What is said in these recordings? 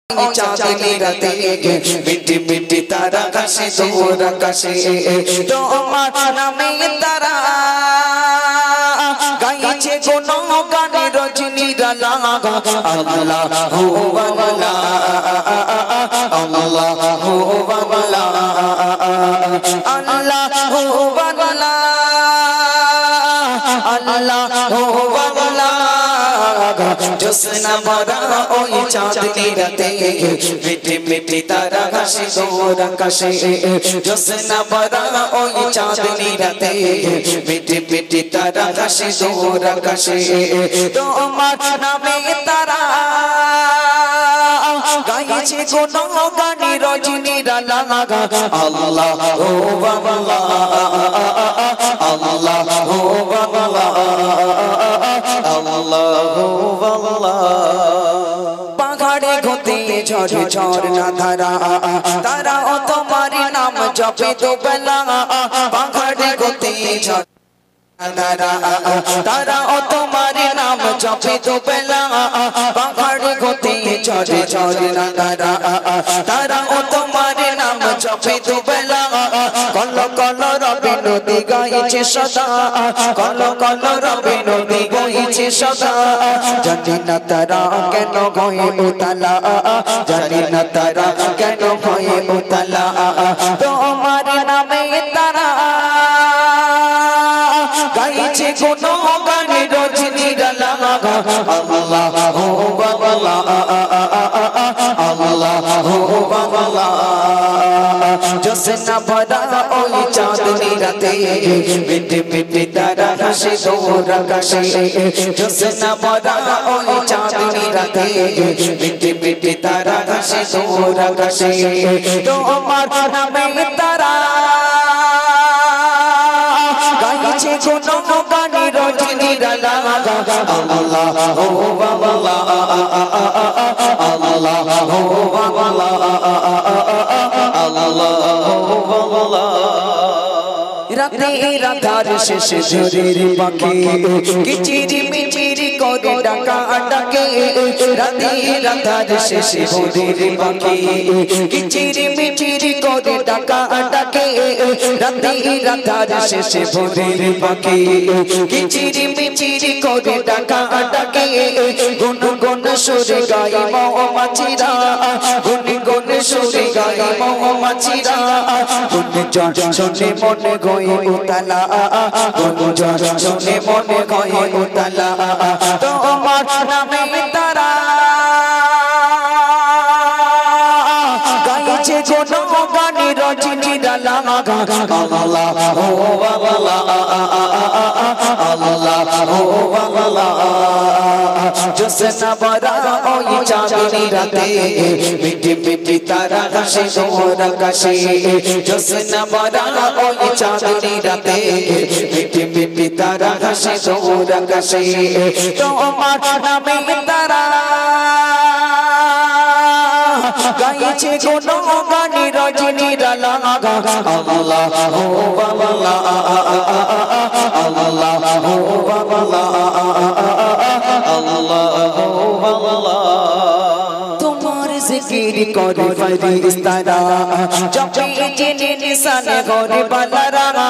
चांदनी राते मिट्टी मिट्टी तारा कशे तोरा कशे तो माना में तारा गाइचे गुनो गाने रजनी रलागा अल्लाह हो वला अल्लाह हो वला अल्लाह हो वला अल्लाह हो वला जोसना भरा ओई चांदनी राते मिट्टी मिट्टी तारा कशे तोरा कशे जोसना भरा ओई चांदनी राते मिट्टी मिट्टी तारा कशे तोरा कशे तो माना में तारा गाइचे गुनो गाने रजनी रलागा अल्लाह हो वला अल्लाह हो वला अल्लाह हो वला पाहाड़े घोते झड़ झड़ ना धारा तारा ओ तुम्हारी नाम जपे तो बेला पाहाड़े घोते झड़ तारा तारा ओ तुम्हारे नाम जपे तो बेला पाहाड़े घोते झड़ झड़ ना धारा तारा ओ तुम्हारे नाम जपे तो बेला कल कल रबे नदी गाइছে सदा कल कल रबे नदी गाइছে सदा जानी ना तारा केन गए उताला जानी ना तारा केन गए उताला तुम्हारे नामे तारा गाइছে गुनो गाने रजनी रलागा अल्लाह हो वला अल्लाह हो वला जोसना भरा ओई चांदनी राते मिट्टी मिट्टी तारा कशे तोरा कशे जोसना भरा ओई चांदनी राते मिट्टी मिट्टी तारा कशे तोरा कशे तो माना में तारा गाइছে गुनो गाने रजनी रलागा अल्लाह हो वला अल्लाह हो वला अल्लाह हो वला राते राधार शेष झुरिर पाखी किचिरी मिचिरी करे डाका डाके राते राधार शेष झुरिर पाखी किचिरी मिचिरी करे डाका डाके राते राधार शेष झुरिर पाखी किचिरी मिचिरी करे डाका डाके गुन गुन सुरे गाई मौमाछिरा गुन गुन सुरे गाई मौमाछिरा गुन जन सुने मने गए उताला गुन जन सुने मने गए उताला तुम्हार नामे तारा गाइছে गुनो गाने रजनी रलागा अल्लाह हो वला अल्लाह हो वला जोसना भरा ओई चांदनी राते मिट्टी मिट्टी तारा कशे तोरा कशे जोसना भरा ओई चांदनी राते मिट्टी मिट्टी तारा कशे तोरा कशे तुम्हार नामे तारा गाइছে गुनो गाने रजनी रलागा अल्लाह हो वला अल्लाह हो वला अल्लाह हो वला तुम्हारे जिक्र करे फरिश्ता जपे जिने निशान करे बलरा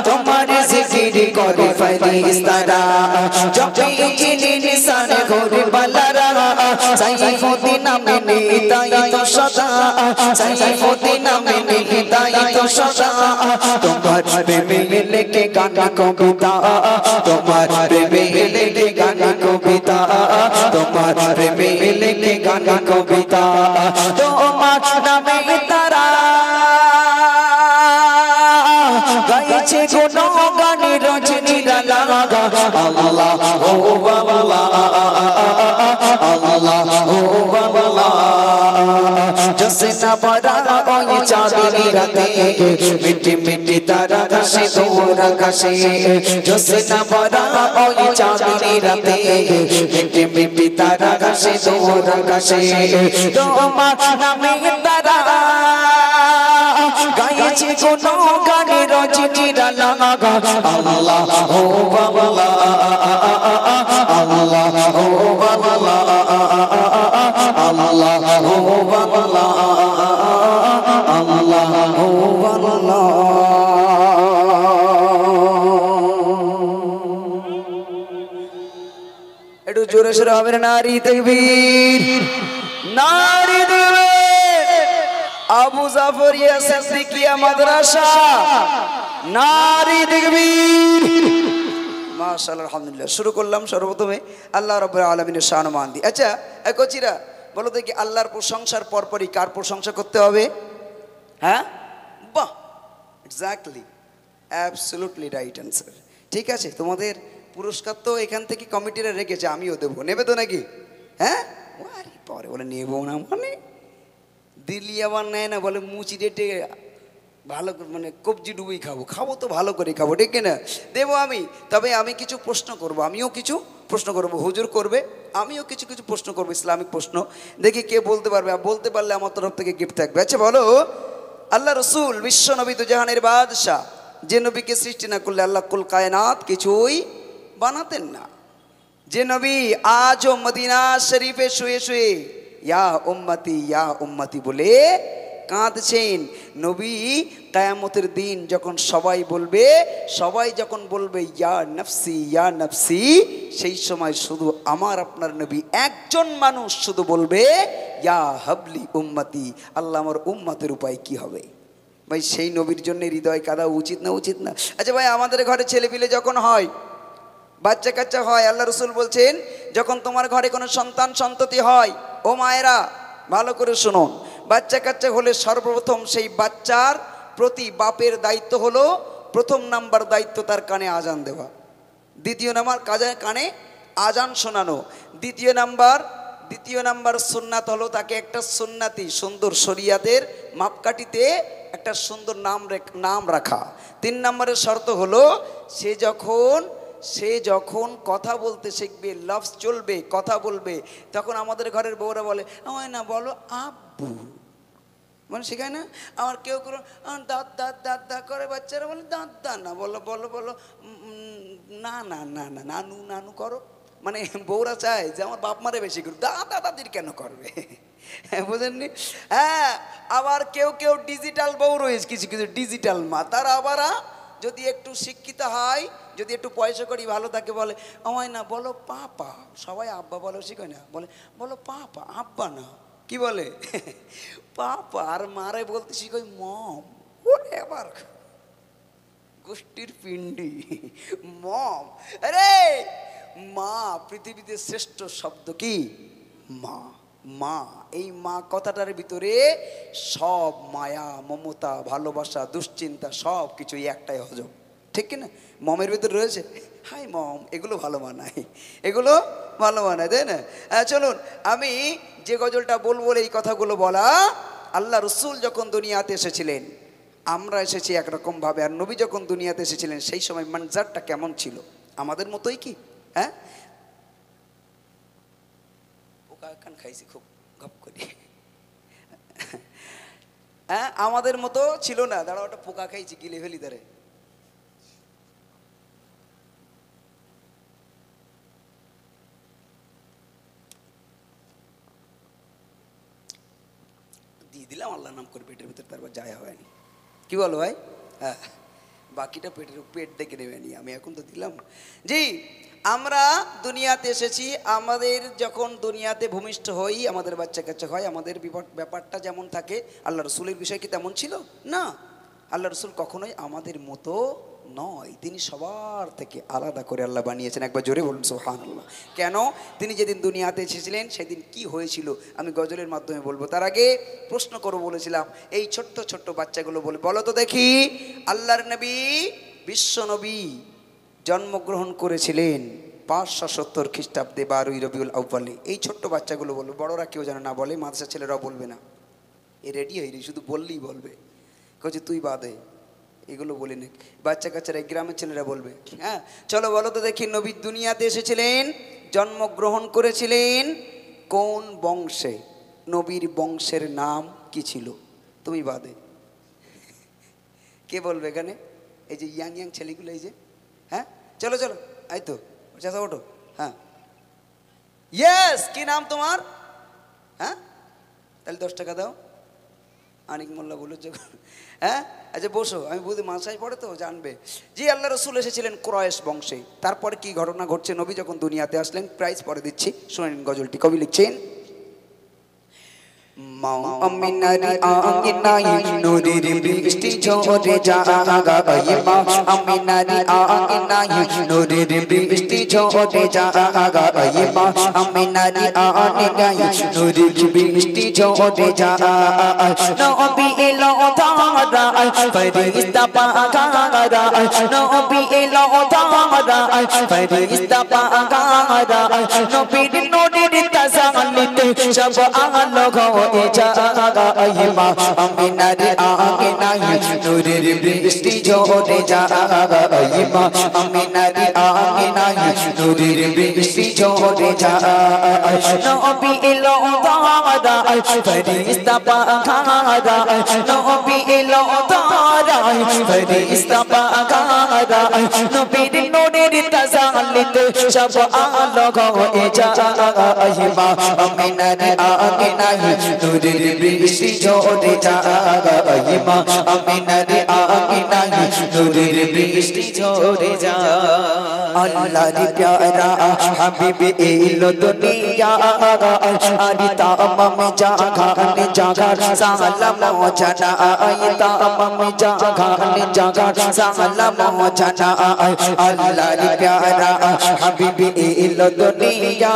तुम्हारे जिक्र करे फरिश्ता जपे जिने निशान करे बलरा सैफुद्दीन में निताई तो सदा सैफुद्दीन में निताई तो सदा तुम्हारे में लेके गाना कविता तुम्हारे में लेके गाना कविता तुम्हारे में लेके गाना कविता तुम्हारे नामे तारा गाइছে गुनो गाने रजनी रलागा अल्लाह हो वला अल्लाह हो वला जोसना भरा ओई चांदनी राते मिट्टी मिट्टी तारा कशे तोरा कशे जोसना भरा ओई चांदनी राते मिट्टी मिट्टी तारा कशे तोरा कशे तुम्हार नामे तारा गाइছে गुनो गाने रजनी रलागा अल्लाह हो वला अल्लाह हो वला अल्लाह हो একটু জোরে সোরে হবে নারী তাকবীর, নারী তাকবীর। আবু জাফর সিদ্দিকিয়া মাদ্রাসা, নারী তাকবীর। মাশাআল্লাহ, আলহামদুলিল্লাহ। শুরু করলাম সর্বপ্রথমে আল্লাহ রাব্বুল আলামিনের শানমান দিয়ে। আচ্ছা কচিরা বলো দেখি, আল্লাহর প্রশংসার পরপরই কার প্রশংসা করতে হবে? হ্যাঁ, বাহ, এক্স্যাক্টলি, অ্যাবসলিউটলি রাইট অ্যান্সার। ঠিক আছে, তোমাদের পুরস্কার তো এখান থেকে কমিটিরা রেখেছে, আমিও দেবো। নেবে তো নাকি? হ্যাঁ, পরে বলে নেবো না, মানে দিল্লি আবার নেয় না, বলে মুচি রেটে ভালো মানে কবজি ডুবই খাবো, খাবো তো ভালো করে খাবো, ঠিক না? দেবো আমি। তবে আমি কিছু প্রশ্ন করব, আমিও কিছু প্রশ্ন করব, হুজুর করবে, আমিও কিছু কিছু প্রশ্ন করবো, ইসলামিক প্রশ্ন। দেখি কে বলতে পারবে, আর বলতে পারলে আমার তরফ থেকে গিফট থাকবে। আচ্ছা বলো, আল্লাহ রসুল বিশ্ব নবী তো জাহানের বাদশাহ, যে নবীকে সৃষ্টি না করলে আল্লাহ কুল কায়নাত কিছুই বানাতেন না। যে নবী আজও মদিনা শরীফে শুয়ে শুয়ে ইয়া উম্মতি বলে কাঁদছেন। নবী কিয়ামতের দিন যখন সবাই যখন বলবে ইয়া নফসি, সেই সময় শুধু আমার আপনার নবী একজন মানুষ শুধু বলবে ইয়া হাবলি উম্মতি, আল্লাহ আমার উম্মতের উপায় কি হবে? ভাই সেই নবীর জন্য হৃদয় কাঁদা উচিত না উচিত না? আচ্ছা ভাই, আমাদের ঘরে ছেলেপিলে যখন হয়, বাচ্চা কাচ্চা হয়, আল্লাহ রসুল বলছেন যখন তোমার ঘরে কোনো সন্তান সন্ততি হয়, ও মায়েরা ভালো করে শুনুন, বাচ্চা কাচ্চা হলে সর্বপ্রথম সেই বাচ্চার প্রতি বাপের দায়িত্ব হলো, প্রথম নাম্বার দায়িত্ব তার কানে আজান দেওয়া, দ্বিতীয় নাম্বার কানে আজান শোনানো, দ্বিতীয় নাম্বার সুন্নাত হলো তাকে একটা সুন্নাতি সুন্দর শরিয়াতের মাপকাঠিতে একটা সুন্দর নাম রাখা। 3 নম্বরের শর্ত হলো সে যখন কথা বলতে শিখবে, লফজ চলবে, কথা বলবে, তখন আমাদের ঘরের বউরা বলে আমায় না বলো আব্বু, মানে শেখায় না? আমার কেউ করে দাদা করে, বাচ্চারা বলে দাদা না, বলো বলো বলো না না না না নানু করো। মানে বউরা চায় যে আমার বাপ মারে বেশি করুক, দাদা দাদির কেন করবে? বুঝেননি? হ্যাঁ, আবার কেউ ডিজিটাল বউ রয়েছে, কিছু ডিজিটাল মা, তারা আবার যদি একটু শিক্ষিত হয়, যদি একটু পয়সা করি ভালো থাকে, বলে আমায় না বলো পাপা, সবাই আব্বা বলো শিখয় না, বলো পাপা, আব্বা না, কি বলে পাপা, আর মারে বলতে শিখই মম। ওরে আবার গোষ্ঠীর পিণ্ডি, মম। আরে মা পৃথিবীতে শ্রেষ্ঠ শব্দ কি? মা। মা, এই মা কথাটার ভিতরে সব মায়া, মমতা, ভালোবাসা, দুশ্চিন্তা সব কিছু একটাই হজম, ঠিক কিনা? মমের ভিতরে রয়েছে হাই মম, এগুলো ভালো মানায়, তাই না? চলুন, আমি যে গজলটা বলবো, এই কথাগুলো বলা, আল্লাহ রসুল যখন দুনিয়াতে এসেছিলেন, আমরা এসেছি একরকমভাবে, আর নবী যখন দুনিয়াতে এসেছিলেন সেই সময় মঞ্জারটা কেমন ছিল? আমাদের মতোই কি? হ্যাঁ, খাইছি খুব গপ করে, হ্যাঁ আমাদের মতো ছিল না। দাঁড়া, ওটা পোকা খাইছি, গিলে ফেলি ধরে। দিয়ে দিলাম আল্লাহ নাম করে পেটের ভিতরে, তারপর যায় হয়নি। কি বলো ভাই? হ্যাঁ, বাকিটা পেট দেখে নেবে নি, আমি এখন তো দিলাম। জি, আমরা দুনিয়াতে এসেছি, আমাদের যখন দুনিয়াতে ভূমিষ্ঠ হই, আমাদের বাচ্চা কাচ্চা হয়, আমাদের ব্যাপারটা যেমন থাকে, আল্লাহ রসুলের বিষয় কি তেমন ছিল না? আল্লাহ রসুল কখনোই আমাদের মতো নয়, তিনি সবার থেকে আলাদা করে আল্লাহ বানিয়েছেন। একবার জোরে বলুন সুবহানাল্লাহ। কেন? তিনি যেদিন দুনিয়াতে এসেছিলেন সেদিন কি হয়েছিল আমি গজলের মাধ্যমে বলবো, তার আগে প্রশ্ন করবো বলেছিলাম। এই ছোট্ট ছোট্ট বাচ্চাগুলো বলো তো দেখি, আল্লাহর নবী বিশ্ব নবী জন্মগ্রহণ করেছিলেন 570 খ্রিস্টাব্দে 12ই রবিউল আউয়ালে। এই ছোট্ট বাচ্চাগুলো বলবে, বড়রা কেউ যেন না বলে, মাদ্রাসা ছেলেরাও বলবে না, এ রেডি হয়নি, শুধু বললেই বলবে, কচ্ছে তুই বাদে, এগুলো বলি না, বাচ্চা কাচ্চারা গ্রামের ছেলেরা বলবে। হ্যাঁ, চলো বলো তো দেখি, নবী দুনিয়াতে এসেছিলেন, জন্মগ্রহণ করেছিলেন কোন বংশে? নবীর বংশের নাম কি ছিল? তুমি বাদে কে বলবে এখানে? এই যে ইয়াং ছেলেগুলো, এই যে, হ্যাঁ চলো এই তো চাচা ওঠো। হ্যাঁ, ইয়েস, কি নাম তোমার? হ্যাঁ, তাহলে 10 টাকা দাও। আনিক মোল্লা বলুন যখন, হ্যাঁ আচ্ছা বসো, আমি বুঝি মাসায় পড়ে তো জানবে। জি, আল্লাহ রসুল এসেছিলেন কুরাইশ বংশে। তারপরে কি ঘটনা ঘটছে, নবী যখন দুনিয়াতে আসলেন, প্রাইজ পরে দিচ্ছি, শুনেন গজলটি। কবি লিখছেন, আমিনারি আঙ্গিনাই নূরের বৃষ্টি ঝরে জাগায়, মা আমিনারি আঙ্গিনাই নূরের বৃষ্টি ঝরে জাগায়, মা আমিনারি আঙ্গিনাই নূরের বৃষ্টি ঝরে জাগায়। নবী এলো ধারায় ফেরেশতা পাগারায়, নবী এলো ধারায় ফেরেশতা পাগারায়, নবীর নূরের তাজাল্লিতে সব আলো হয়ে যায়, মা আমিনার আঙ্গিনায় নূরের বৃষ্টি ঝরে যায়, মা আমিনার আঙ্গিনায় নূরের বৃষ্টি ঝরে যায়। নবী এলো ধারায় ফেরেশতা পাগারায়, নবী এলো ধারায় ফেরেশতা পাগারায়, নবীর নূরের তাজাল্লিতে সব আলো হয়ে যায়, মা আমিনার আঙ্গিনায় নূরের বৃষ্টি ঝরে যায়, মা আমিনার আঙ্গিনায় নূরের বৃষ্টি ঝরে যায়। আল্লাহর প্যারা হাবিব এলো দুনিয়া, আরে তামাম জাগানে জাগার সালাম জানাই, তামাম জাগানে জাগার সালাম জানাই। আল্লাহর প্যারা হাবিব এলো দুনিয়া,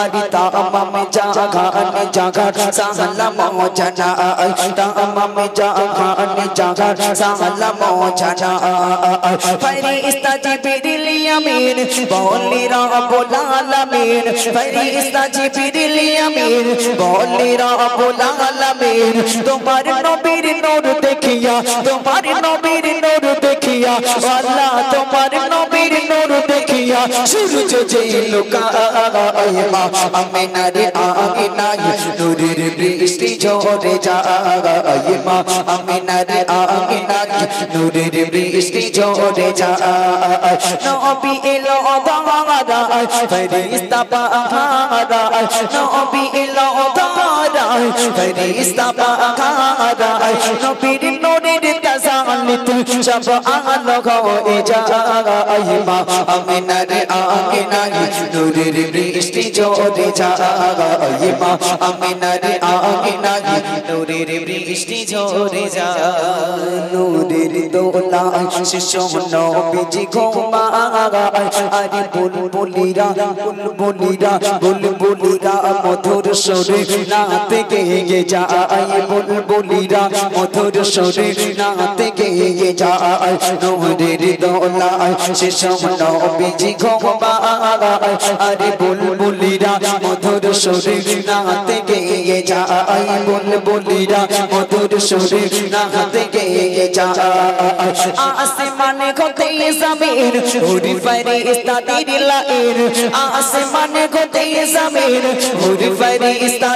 আরে তামাম জাগানে জাগার সালাম জানাই, তামাম জাগানে জাগার সালাম জানাই। ফেরেশতা জিবরিল আমিন বলে রব্বুল আলামিন, ফেরেশতা জিবরিল আমিন বলে রব্বুল আলামিন, তোমার নবীর নূর দেখিয়া, তোমার নবীর নূর দেখিয়া, আল্লাহ তোমার নবীর নূর দেখিয়া সূরজ যেইলো কায়, মা আমিনার আঙ্গিনায় নূরের বৃষ্টি ঝরে যায়, মা আমিনার আঙ্গিনায় নূরের বৃষ্টি ঝরে যায়। নবী এলো ধারায় ফেরেশতা পাগারায়, নবী এলো ধারায় ফেরেশতা পাগারায়, নবীর নূরের তাজাল্লিতে সব আলো হয়ে যায়, মা আমিনার আঙ্গিনায় নূরের বৃষ্টি ঝরে যায়, মা আমিনার আঙ্গিনায় নূরের বৃষ্টি ঝরে যায়। নূরের দোলায় শিশু নবীজি ঘুমায়, আরে বুলবুলিরা বুলবুলিরা বুলবুলিরা মধুর সুরে নাতে গেয়ে যায়, বুলবুলিরা মধুর সুরে নাতে গেয়ে যায়। নূরের দোলায় শিশু নবীজি ঘুমায়, আরে বুলবুলিরা মধুর সুরে নাতে গেয়ে যায়, বুলবুলিরা মধুর সুরে নাতে গেয়ে যায়। আসমানে হতে জমিন উড়ি ফেরেশতা লাইন, আসমানে হতে জমিন উড়ি ফেরেশতা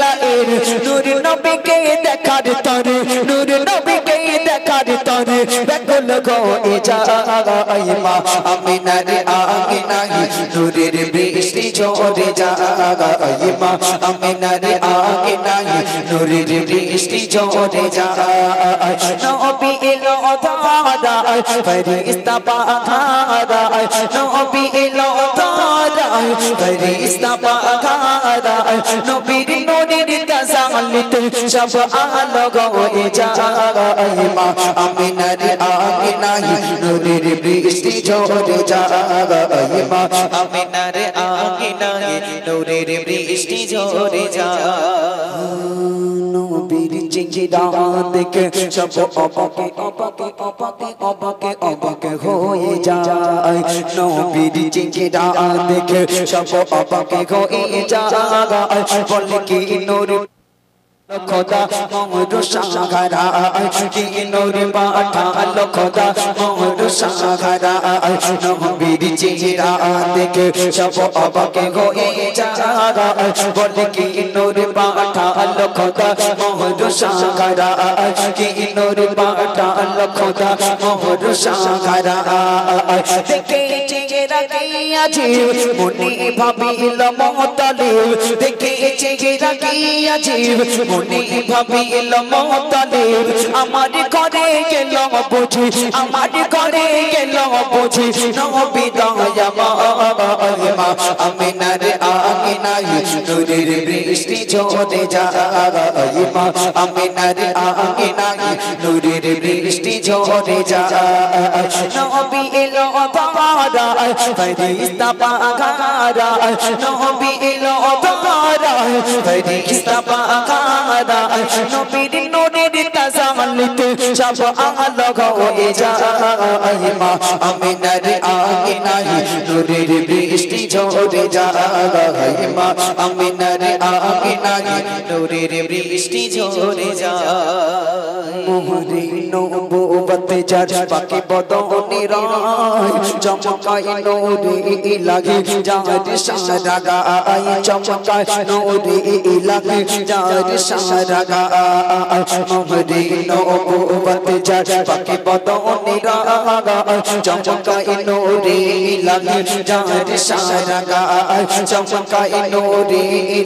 লাইন, নূর নবীকে দেখার তরে, নূর নবীকে দেখার তরে ব্যাকুল হয়ে যায়, মা আমিনার আঙ্গিনায় নূরের বৃষ্টি ঝরে যায়, মা আমিনার আঙ্গিনায় নূরের বৃষ্টি ঝরে যায়। নবী এলো ধারায় ফেরেশতা পাগারায়, নবী এলো ধারায় ফেরেশতা পাগারায়, নবীর নূরের তাজাল্লিতে সব আলো হয়ে যায়, মা আমিনার আঙ্গিনায় নূরের বৃষ্টি ঝরে যায়, মা আমিনার আঙ্গিনায় নূরের বৃষ্টি ঝরে যায়। নবীর চেহারা দেখে সব অবাকে অবাকে অবাকে অবাকে অবাকে হয়ে যায়, নবীর চেহারা দেখে সব অবাকে হয়ে যায়, বলে কি নূর খোদা মোর সাহারা কি নূর পাঠালো খোদা মোর সাহারা নবীর চেহারা দেখে সব অবাক হয়ে যায় বলে কি নূর পাঠালো খোদা মোর সাহারা কি নূর পাঠালো খোদা মোর সাহারা দেখে চেহারা কি আছে মনে ভাবিল মহতালিব দেখে চেহারা কি আছে মনে ভাবিল মহতালিব আমার ঘরে গেল বুঝি আমার ঘরে গেল বুঝি নবী দয়ামা আমিনার আমিনাই নূরের বৃষ্টি ঝরে যায় মা আমিনার আমিনাই নূরের বৃষ্টি ঝরে যায় নবী এলো তারা ফেরেশতা পাগারা নবী এলো তারা ফেরেশতা পাগারা নবীর নূরের তাজাল্লুতে সব আলো হয়ে যায় মা আমিনার আমিনাই নূরের বৃষ্টি ঝরে যায় মা আমিনার আমিনাই নূরের বৃষ্টি ঝরে যায় মোহরে নবুবত যার পাকে বদনে রায় চমকায় নূরে লাগে যার সারা গায় চমকায় নূরে লাগে যার সারা গায় মোহরে নবুবত যার পাকে বদনে রায় চমকায় নূরে লাগে যার সারা গায় চমকায় নূরে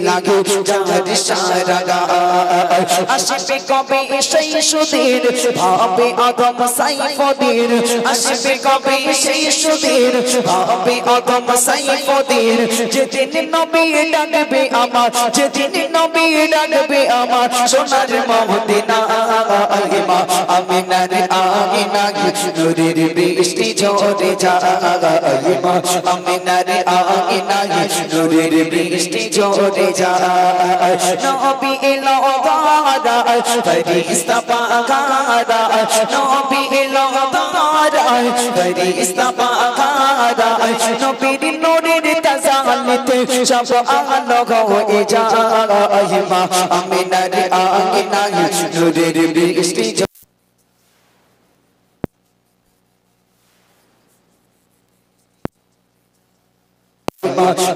লাগে যার সারা গায় আসবে কবে সেই সুদিন ভাবে আদম সাইফুদ্দিন আসবে কবে সেই সুদিন ভাবে আদম সাইফুদ্দিন যেদিন নবী ডাকবে আমার যেদিন নবী ডাকবে আমার সোনার মদিনা মা আমিনার আমিনা নূরের বৃষ্টি ঝরে যায় মা আমিনার আমিনা নূরের বৃষ্টি ঝরে যায় নবী এলো তারা ফেরেশতা পাগারা নবী এলো তারা ফেরেশতা পাগারা নবীর নূরের তাজাল্লুতে সব আলো হয়ে যায় মা আমিনার আমিনা নূরের বৃষ্টি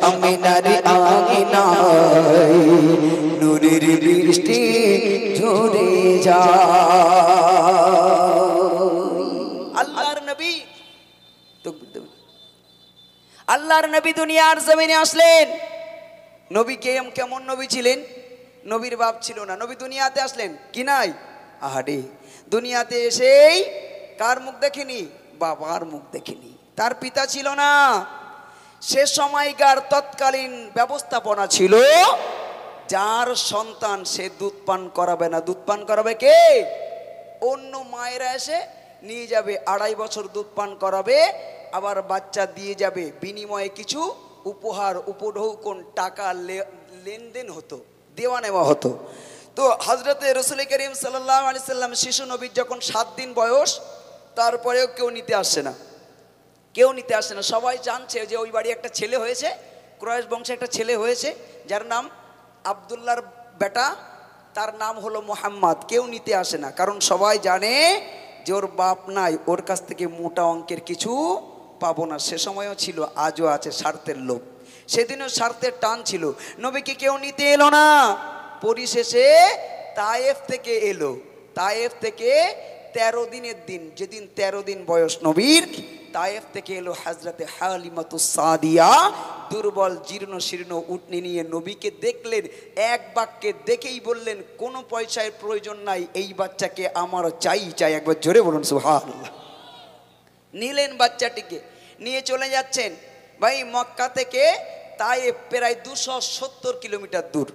আমিনার আমিনা নূরের বৃষ্টি ঝরে যায় আল্লাহর নবী আল্লাহর নবী দুনিয়ার জমিনে আসলেন নবী কেমন নবী ছিলেন নবীর বাপ ছিল না নবী দুনিয়াতে আসলেন কি নাই আহারে দুনিয়াতে এসেই কার মুখ দেখেনি বাবার মুখ দেখেনি তার পিতা ছিল না সে সময়কার তৎকালীন ব্যবস্থাপনা ছিল যার সন্তান সে দুধ পান করাবে না দুধ পান করাবে কে অন্য মায়েরা এসে নিয়ে যাবে 2.5 বছর দুধ পান করাবে আবার বাচ্চা দিয়ে যাবে বিনিময়ে কিছু উপহার উপঢৌকন টাকা লেনদেন হতো দেওয়া নেওয়া হতো তো হযরতে রাসূল করিম সাল্লাল্লাহু আলাইহি সাল্লাম শিশু নবীর যখন 7 দিন বয়স তারপরেও কেউ নিতে আসে না সবাই জানছে যে ওই বাড়ি একটা ছেলে হয়েছে কুরাইশ বংশে একটা ছেলে হয়েছে যার নাম আব্দুল্লাহর বেটা তার নাম হলো মুহাম্মদ কেউ নিতে আসে না কারণ সবাই জানে যে ওর বাপ নাই ওর কাছ থেকে মোটা অঙ্কের কিছু পাবো না সে সময়ও ছিল আজও আছে স্বার্থের লোভ সেদিনও স্বার্থের টান ছিল নবীকে কেউ নিতে এলো না পরিশেষে তায়েফ থেকে এলো তায়েফ থেকে 13 দিনের দিন যেদিন 13 দিন বয়স নবীর তায়েফ থেকে এলো হযরতে হালিমাতুস সাদিয়া দুর্বল জীর্ণ শীর্ণ উটনি নিয়ে নবীকে দেখলেন এক বাক্যে দেখেই বললেন কোনো পয়সার প্রয়োজন নাই এই বাচ্চাকে আমার চাই একবার জোরে বলুন সুবহানাল্লাহ নিলেন বাচ্চাটিকে নিয়ে চলে যাচ্ছেন ভাই মক্কা থেকে তায়েফ প্রায় 270 কিলোমিটার দূর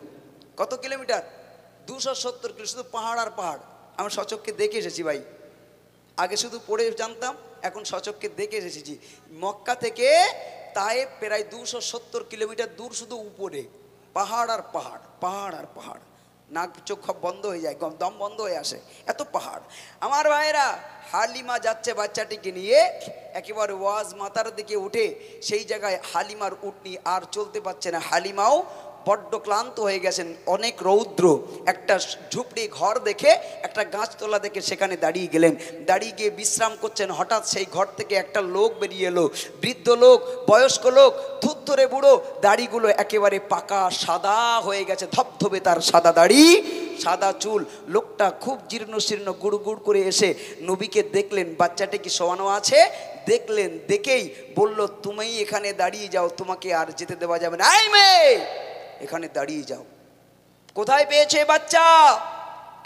কত কিলোমিটার 270 কিলোমিটার শুধু পাহাড় আর পাহাড় আমি সচক্ষে দেখে এসেছি ভাই আগে শুধু পড়ে জানতাম এখন সচক্ষে দেখে এসেছি মক্কা থেকে তায়েফ প্রায় 270 কিলোমিটার দূর শুধু উপরে পাহাড় আর পাহাড় পাহাড় আর পাহাড় নাক চোখ বন্ধ হয়ে যায় দম বন্ধ হয়ে আসে এত পাহাড় আমার ভাইরা হালিমা যাচ্ছে বাচ্চাটিকে নিয়ে একেবারে ওয়াজ মাথার দিকে উঠে সেই জায়গায় হালিমার উটনি আর চলতে পারছে না হালিমাও বড্ড ক্লান্ত হয়ে গেছেন, অনেক রৌদ্র। একটা ঝুপড়ি ঘর দেখে, একটা গাছতলা দেখে সেখানে দাঁড়িয়ে গেলেন। দাঁড়িয়ে গিয়ে বিশ্রাম করছেন। হঠাৎ সেই ঘর থেকে একটা লোক বেরিয়ে এলো, বৃদ্ধ লোক, বয়স্ক লোক, থুরথুরে বুড়ো, দাড়িগুলো একেবারে পাকা সাদা হয়ে গেছে, ধবধবে তার সাদা দাড়ি, সাদা চুল। লোকটা খুব জীর্ণ শীর্ণ, গুড় গুড় করে এসে নবীকে দেখলেন, বাচ্চাটা কি শোয়ানো আছে দেখলেন, দেখেই বলল, তুমি এখানে দাঁড়িয়ে যাও, তোমাকে আর যেতে দেওয়া যাবে না। এই মেয়ে, এখানে দাঁড়িয়ে যাও। কোথায় পেয়েছে বাচ্চা?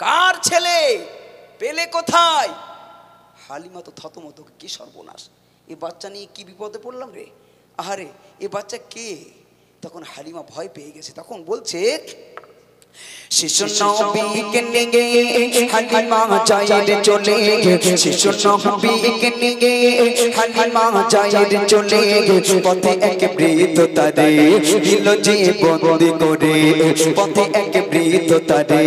কার ছেলে? পেলে কোথায়? হালিমা তো থতমত, কি সর্বনাশ, এ বাচ্চা নিয়ে কি বিপদে পড়লাম রে, আহারে এ বাচ্চা কে? তখন হালিমা ভয় পেয়ে গেছে। তখন বলছে, শিশু নবীকে নিয়ে হালিমা যায় চলে, শিশু নবীকে নিয়ে হালিমা যায় চলে, পথে এক বৃদ্ধ তারে দিল জীবন করে, পথে এক বৃদ্ধ তারে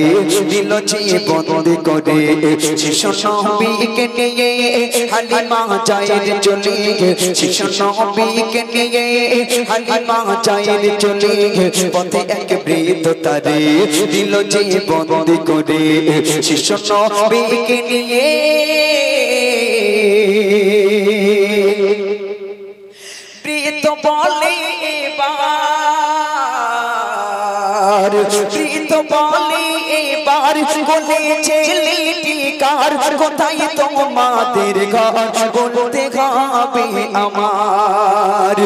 দিল জীবন করে। শিশু নবীকে নিয়ে হালিমা যায় চলে, শিশু নবীকে নিয়ে হালিমা যায় চলে, পথে এক বৃদ্ধ তারে দিল জীবন করে। শিশু নবীকে নিয়ে বৃদ্ধ বলে এবার, বৃদ্ধ বলে এবার, কোলে ছেলেটি কার, কোথায় তোমাদের ঘর, বলতে হবে আমার।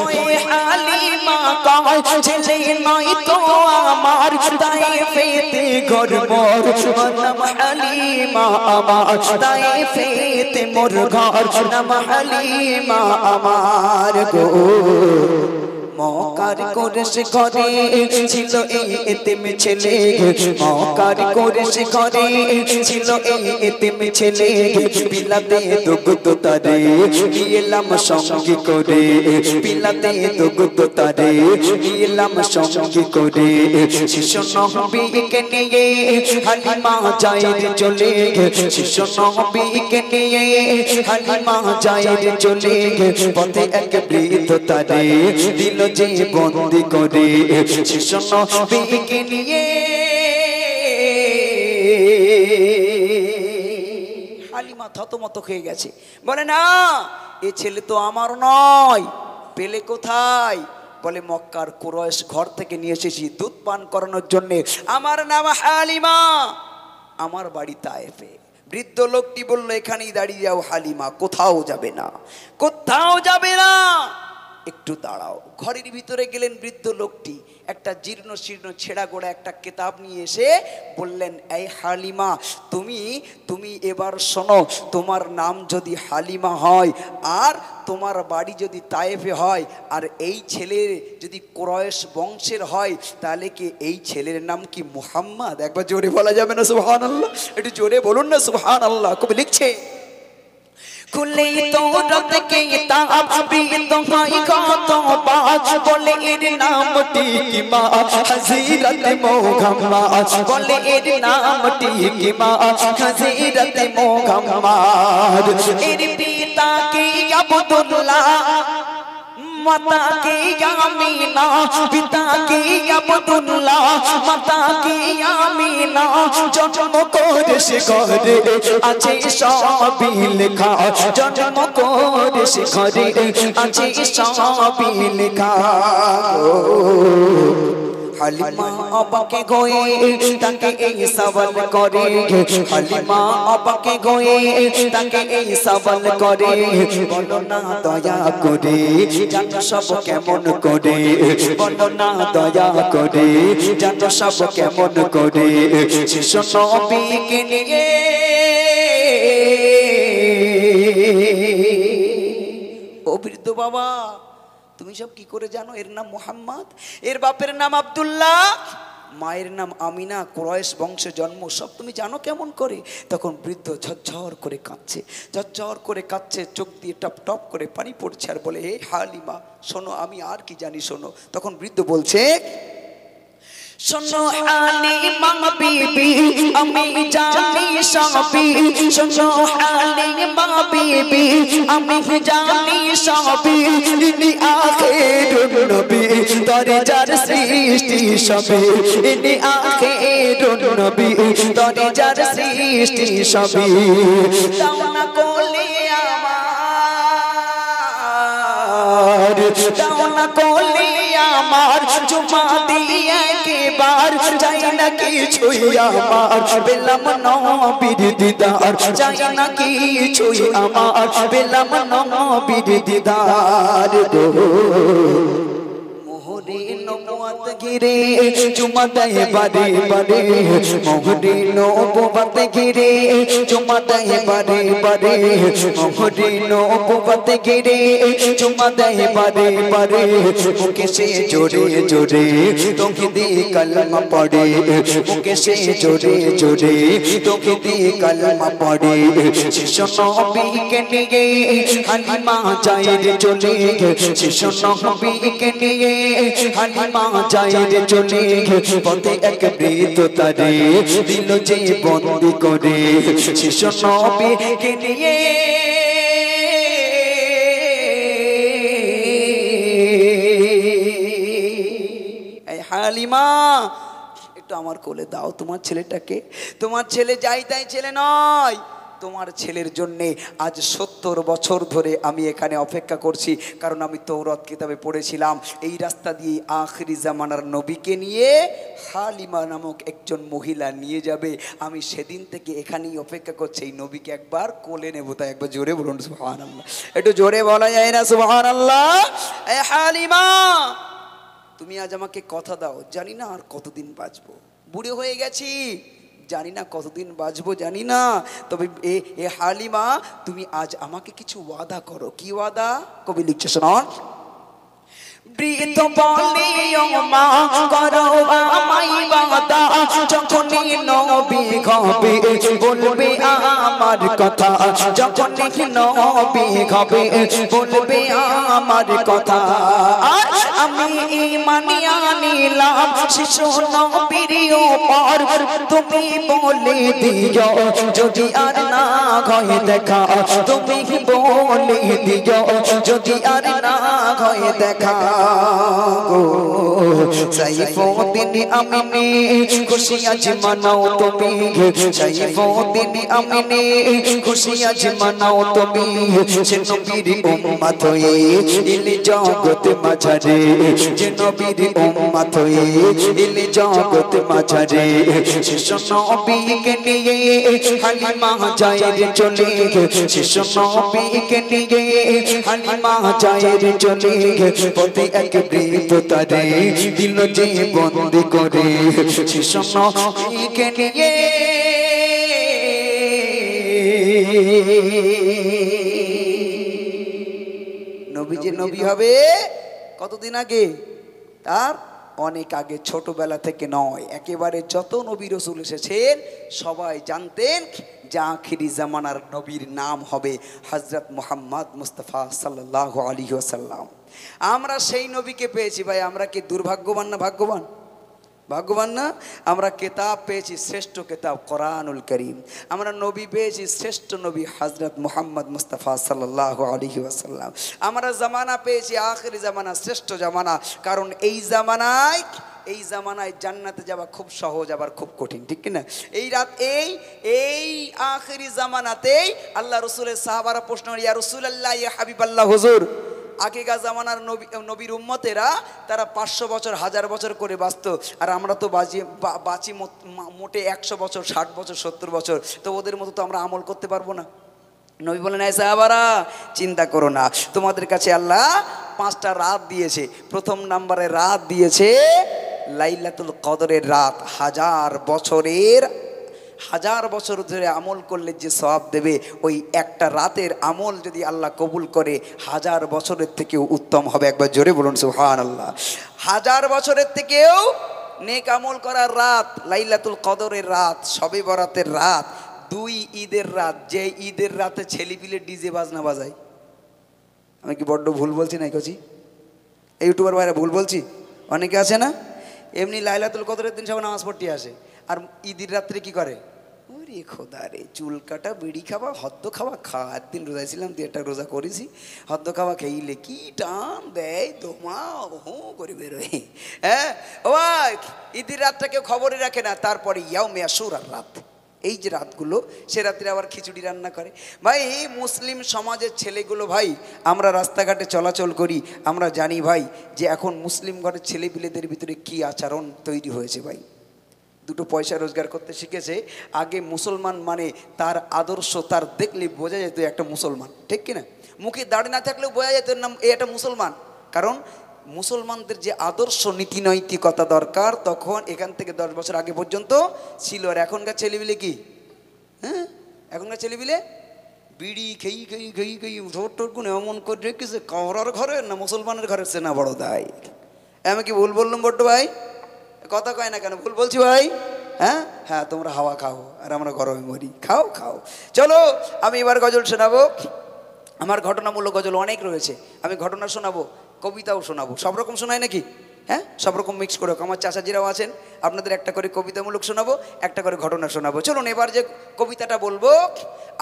ওই হালিমা কয়, ছেলে নয় তো আমার, তাই ফেতে ঘর মোর, নাম হালিমা আমার, তাই ফেতে মোর ঘর, নাম হালিমা আমার গো। মকার করেছে ঘরে ছিল এই এতিম ছেলে, মকার করেছে ঘরে ছিল এই এতিম ছেলে, বিলাতে দুগ্ধ তারে নিলাম সঙ্গী করে, বিলাতে দুগ্ধ তারে নিলাম সঙ্গী করে। শিশু নবীকে নিয়ে হালিমা যায় চলে, শিশু নবীকে নিয়ে হালিমা যায় চলে, পথে এক বৃদ্ধ তারে দিল জীবন করে। শিশু নবীকে নিয়ে হালিমা থতমত হয়ে গেছে, বলে না এ ছেলে তো আমার নয়, পেলে কোথায়? বলে মক্কার কুরাইশ ঘর থেকে নিয়ে এসেছি দুধ পান করানোর জন্য, আমার নাম হালিমা, আমার বাড়ি তায়েফে। বৃদ্ধ লোকটি বলল, এখানেই দাঁড়িয়ে যাও হালিমা, কোথাও যাবে না, কোথাও যাবে না, একটু দাঁড়াও। ঘরের ভিতরে গেলেন বৃদ্ধ লোকটি, একটা জীর্ণ শীর্ণ ছেঁড়া গোড়া একটা কিতাব নিয়ে এসে বললেন, এই হালিমা, তুমি এবার শোনো, তোমার নাম যদি হালিমা হয় আর তোমার বাড়ি যদি তায়েফে হয়, আর এই ছেলের যদি কুরাইশ বংশের হয়, তাহলে কি এই ছেলের নাম কি মুহাম্মদ? একবার জোরে বলা যাবে না সুবহানাল্লাহ? একটু জোরে বলুন না সুবহানাল্লাহ। কবি লিখছে, খুলে তওরাত কিতাব বৃদ্ধ হয় কত বাজ, বলে এর নামটি কি মা হযরত মুহাম্মদ, বলে এর নামটি কি মা হযরত মুহাম্মদ। এর পিতা কি আব্দুল্লাহ, মাতা কি আমিনা, পিতা কি আব্দুল্লাহ, মাতা কি আমিনা, জন্ম করেছে ঘরে আছে সবই লেখা, জন্ম করেছে ঘরে আছে সবই লেখা। হালিমা অবাকে গোয়ে তাকে এই সওয়াল করে, হালিমা অবাকে গোয়ে তাকে এই সওয়াল করে, বলো না দয়া করে জানো সব কেমন করে, বলো না দয়া করে জানো সব কেমন করে। শিশু নবীকে নিয়ে ও বৃদ্ধ বাবা, তুমি সব কি করে জানো? এর নাম মুহাম্মদ, এর বাপের নাম আব্দুল্লাহ, মায়ের নাম আমিনা, কুরাইশ বংশে জন্ম, সব তুমি জানো কেমন করে? তখন বৃদ্ধ ঝরঝর করে কাঁদছে, ঝরঝর করে কাঁদছে, চোখ দিয়ে টপ টপ করে পানি পড়ছে, আর বলে, হে হালিমা শোনো, আমি আর কি জানি শোনো। তখন বৃদ্ধ বলছে, শোনো হালিমা বিবি আমি জানি সবই, শোনো হালিমা বিবি আমি জানি সবই, ইনি আখিরুন নবী দরজার সৃষ্টি সবই, ইনি আখিরুন নবী দরজার সৃষ্টি সবই। দাও না কোলে আমার, দাও না কোলে আমার, চুমা দিয়ে একবার চাই না কিছুই আমার, পেলাম নবীর দিদার, চাই না কিছুই আমার, পেলাম নবীর দিদার গো। মোহরে নবুয়ত ঘিরে চুমা দেয় বারে বারে, মোহরে নবুয়ত ঘিরে চুমা দেয় বারে বারে, মোহরে নবুয়ত ঘিরে চুমা দেয় বারে বারে, মুখে সে জোরে জোরে তোকে দিয়ে কলমা পড়ে, মুখে সে জোরে জোরে তোকে দিয়ে কলমা পড়ে। শিশু নবীকে নিয়ে হালিমা যায় রে চলে, শিশু নবীকে নিয়ে হালিমা যায় রে চলে, পথে এক বৃদ্ধ তারে দিল যে বন্দি করে। শিশু নবীকে নিয়ে এই হালিমা একটু আমার কোলে দাও তোমার ছেলেটাকে, তোমার ছেলে যাই তাই ছেলে নয়, তোমার ছেলের জন্যে আজ 70 বছর ধরে আমি এখানে অপেক্ষা করছি, কারণ আমি তৌরাত কিতাবে পড়েছিলাম এই রাস্তা দিয়ে আখিরি জামানার নবীকে নিয়ে হালিমা নামক একজন মহিলা নিয়ে যাবে। আমি সেদিন থেকে এখানেই অপেক্ষা করছি এই নবীকে একবার কোলে নেব। তাই একবার জোরে বলুন সুবহানাল্লাহ, একটু জোরে বলা যায় না সুবহানাল্লাহ। এই হালিমা তুমি আজ আমাকে কথা দাও, জানি না আর কতদিন বাঁচবো, বুড়ো হয়ে গেছি, জানি না কতদিন বাঁচবো জানি না, তবে এ হালিমা তুমি আজ আমাকে কিছু ওয়াদা করো। কি ওয়াদা? কবি লিখছে শোনান। বৃদ্ধ বলে ও মা করো আমায় ওয়াদা, যখনই নবী হবে বলবে আমার কথা, যখনই নবী হবে বলবে আমার কথা, আমি ঈমান আনিলাম শিশু নবীর উপর, তুমি বলে দিও যদি আর না হয় দেখা, তুমি বলে দিও যদি আর না হয় দেখা গো। সাইফুদ্দিন আমিনী খুশি আজ মানাও তুমি, সাইফুদ্দিন আমিনী খুশি আজ মানাও তুমি, সে নবীর উম্মত হয়ে ইলি জগৎ মাঝারে, যে নবীর উম্মত হয়ে ইলি জগৎ মাঝারে, শিশু নবীকে নিয়ে হালিমা যায় রে চলে, শিশু নবীকে নিয়ে হালিমা যায় রে চলে, পথে এক বৃদ্ধ তারে দিল যে বন্দি করে। শিশু নবীকে নিয়ে নবী যে নবী হবে কতদিন আগে? তার অনেক আগে, ছোটবেলা থেকে নয়, একেবারে যত নবী রাসূল এসেছেন সবাই জানতেন যে আখিরি জামানার নবীর নাম হবে হযরত মুহাম্মদ মুস্তাফা সাল্লাল্লাহু আলাইহি ওয়াসাল্লাম। আমরা সেই নবীকে পেয়েছি ভাই, আমরা কি দুর্ভাগ্যবান না ভাগ্যবান? ভাগ্যবান না? আমরা কিতাব পেয়েছি, শ্রেষ্ঠ কিতাব কোরআনুল কারীম, আমরা নবী পেয়েছি, শ্রেষ্ঠ নবী হযরত মুহাম্মদ মুস্তাফা সাল্লাল্লাহু আলাইহি ওয়াসাল্লাম, আমরা জামানা পেয়েছি আখিরি জামানা, শ্রেষ্ঠ জামানা, কারণ এই জামানায় জান্নাতে যাওয়া খুব সহজ আবার খুব কঠিন, ঠিক কিনা? এই আখিরি জামানাতেই আল্লাহ রাসূলের সাহাবারা প্রশ্ন করে, ইয়া রাসূলুল্লাহ ইয়া হাবিবাল্লাহ হুজুর, আগেকার জামানার নবীর উম্মতেরা তারা 500 বছর 1000 বছর করে বাঁচত, আর আমরা তো বাঁচি মোটে 100 বছর 60 বছর 70 বছর, তো ওদের মতো তো আমরা আমল করতে পারবো না। নবী বলেন, এই সাহাবারা চিন্তা করো না, তোমাদের কাছে আল্লাহ 5টা রাত দিয়েছে। প্রথম নম্বরে রাত দিয়েছে লাইলাতুল কদরের রাত, 1000 বছর ধরে আমল করলে যে সওয়াব দেবে, ওই একটা রাতের আমল যদি আল্লাহ কবুল করে 1000 বছরের থেকেও উত্তম হবে। একবার জোরে বলুন সুবহানাল্লাহ। 1000 বছরের থেকেও নেক আমল করার রাত লাইলাতুল কদরের রাত, শবে বরাতের রাত, 2 ঈদের রাত, যে ঈদের রাতে ছেলেপিলে ডিজে বাজনা বাজায়। আমি কি বড্ড ভুল বলছি না? কছি এই ইউটিউবার ভাইরা ভুল বলছি? অনেকে আছে না, এমনি লাইলাতুল কদরের দিন সব নামাজ পড়তে আসে, আর ঈদের রাত্রে কি করে? ওরে খোদা রে, চুল কাটা, বিড়ি খাওয়া, হদ্দ খাওয়া, একদিন রোজা ছিলাম, 2 রোজা করেছি, হদ্দ খাওয়া খেইলে কি টান দেয়, দোমা হো করে বেরোয়। হ্যাঁ ও ভাই, ঈদের রাতটা কেউ খবরই রাখে না। তারপরে ইয়াউমে আশুরার রাত, এই যে রাতগুলো, সে রাত্রে আবার খিচুড়ি রান্না করে। ভাই মুসলিম সমাজের ছেলেগুলো, ভাই আমরা রাস্তাঘাটে চলাচল করি, আমরা জানি ভাই যে এখন মুসলিম ঘরের ছেলেপিলেদের ভিতরে কি আচরণ তৈরি হয়েছে। ভাই 2 পয়সা রোজগার করতে শিখেছে। আগে মুসলমান মানে তার আদর্শ, তার দেখলে বোঝা যেত একটা মুসলমান, ঠিক কিনা? মুখে দাড়ি না থাকলেও বোঝা যেত না এ একটা মুসলমান। কারণ মুসলমানদের যে আদর্শ নীতি নৈতিকতা দরকার তখন এখান থেকে 10 বছর আগে পর্যন্ত ছিল। আর এখনকার ছেলেপিলে কি? হ্যাঁ, এখনকার ছেলেপিলে বিড়ি খেই খেই খেই খেই ঠোঁট গুণ এমন করে রেখেছে, কাওরার ঘরে না মুসলমানের ঘরে সেনা বড় দায়। আমি কি ভুল বললাম বড্ড ভাই? কথা কয় না কেন? ভুল বলছি ভাই? হ্যাঁ হ্যাঁ, তোমরা হাওয়া খাও আর আমরা গরমে মরি। খাও খাও। চলো আমি এবার গজল শোনাবো। আমার ঘটনামূলক গজল অনেক রয়েছে, আমি ঘটনা শোনাবো, কবিতাও শোনাবো, সব রকম শোনায় নাকি? হ্যাঁ, সব রকম মিক্স করে। আমার চাচাজিরাও আছেন, আপনাদের একটা করে কবিতামূলক শোনাবো, একটা করে ঘটনা শোনাবো। চলুন এবার যে কবিতাটা বলবো,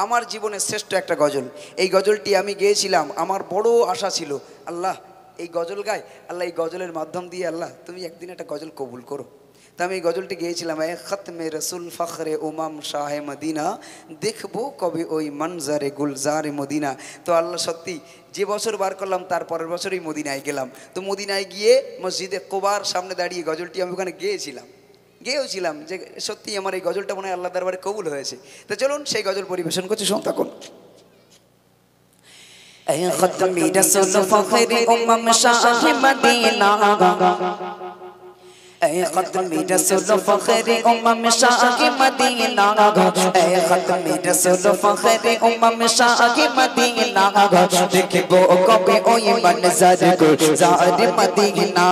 আমার জীবনের শ্রেষ্ঠ একটা গজল। এই গজলটি আমি গেয়েছিলাম, আমার বড় আশা ছিল, আল্লাহ এই গজল গায়, আল্লাহ এই গজলের মাধ্যম দিয়ে আল্লাহ তুমি একদিন একটা গজল কবুল করো। তা আমি এই গজলটি গেয়েছিলাম, এ খতমে রসুল ফখরে উমাম শাহে মদিনা, দেখবো কবে ওই মনজারে গুলজারে মদিনা। তো আল্লাহ সত্যি যে বছর বার করলাম তার পরের বছরই মদিনায় গেলাম। তো মদিনায় গিয়ে মসজিদে কোবার সামনে দাঁড়িয়ে গজলটি আমি ওখানে গেয়েছিলাম যে সত্যি আমার এই গজলটা মনে হয় আল্লাহ দরবারে কবুল হয়েছে। তো চলুন সেই গজল পরিবেশন করছি, শুন থাকুন। এ খতমে রসুল ফখরে উমাম শাহে মদিনা, اے ختم رسول فخر امم شاہ مدینہ، اے ختم رسول فخر امم شاہ مدینہ، دیکھو کبھی اوئی منظر گلزار مدینہ،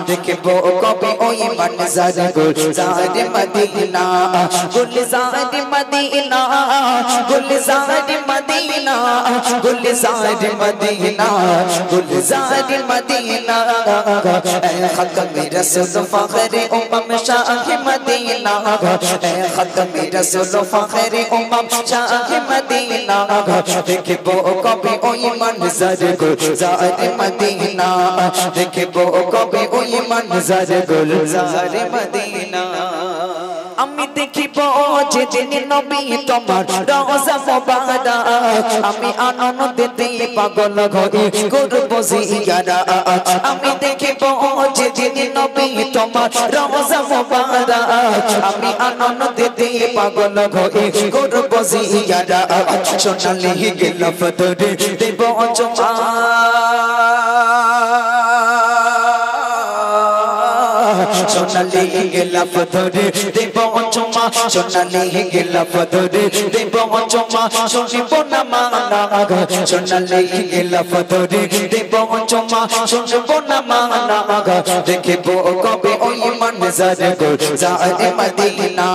دیکھو کبھی اوئی منظر گلزار مدینہ، گلزار مدینہ، گلزار مدینہ، گلزار مدینہ، گلزار مدینہ، اے ختم رسول فخر امم شاہ مدینہ، اے ختم رسول فخر امم شاہ مدینہ، دیکھو کبھی اوئی منظر گلزار مدینہ، دیکھو کبھی اوئی منظر گلزار مدینہ। আমি দেখিব যেদিন নবী তোমার রওজা মোবারক, আমি আনন্দেতে পাগল হয়ে করব জিয়ারা। আমি দেখিব যেদিন নবী তোমার রওজা মোবারক, আমি আনন্দেতে পাগল হয়ে করব জিয়ারা। সোনালি গিলাফ ধরে দেব চুমা, সোনালি গিলাফ ধরে দেব চুমা, সোনালি গিলাফ ধরে দেব চুমা, শুনিব না মানা, সোনালি গিলাফ ধরে দেব চুমা, শুনিব না মানা, দেখিব কবে ওই মনজার গুলজার মদিনা,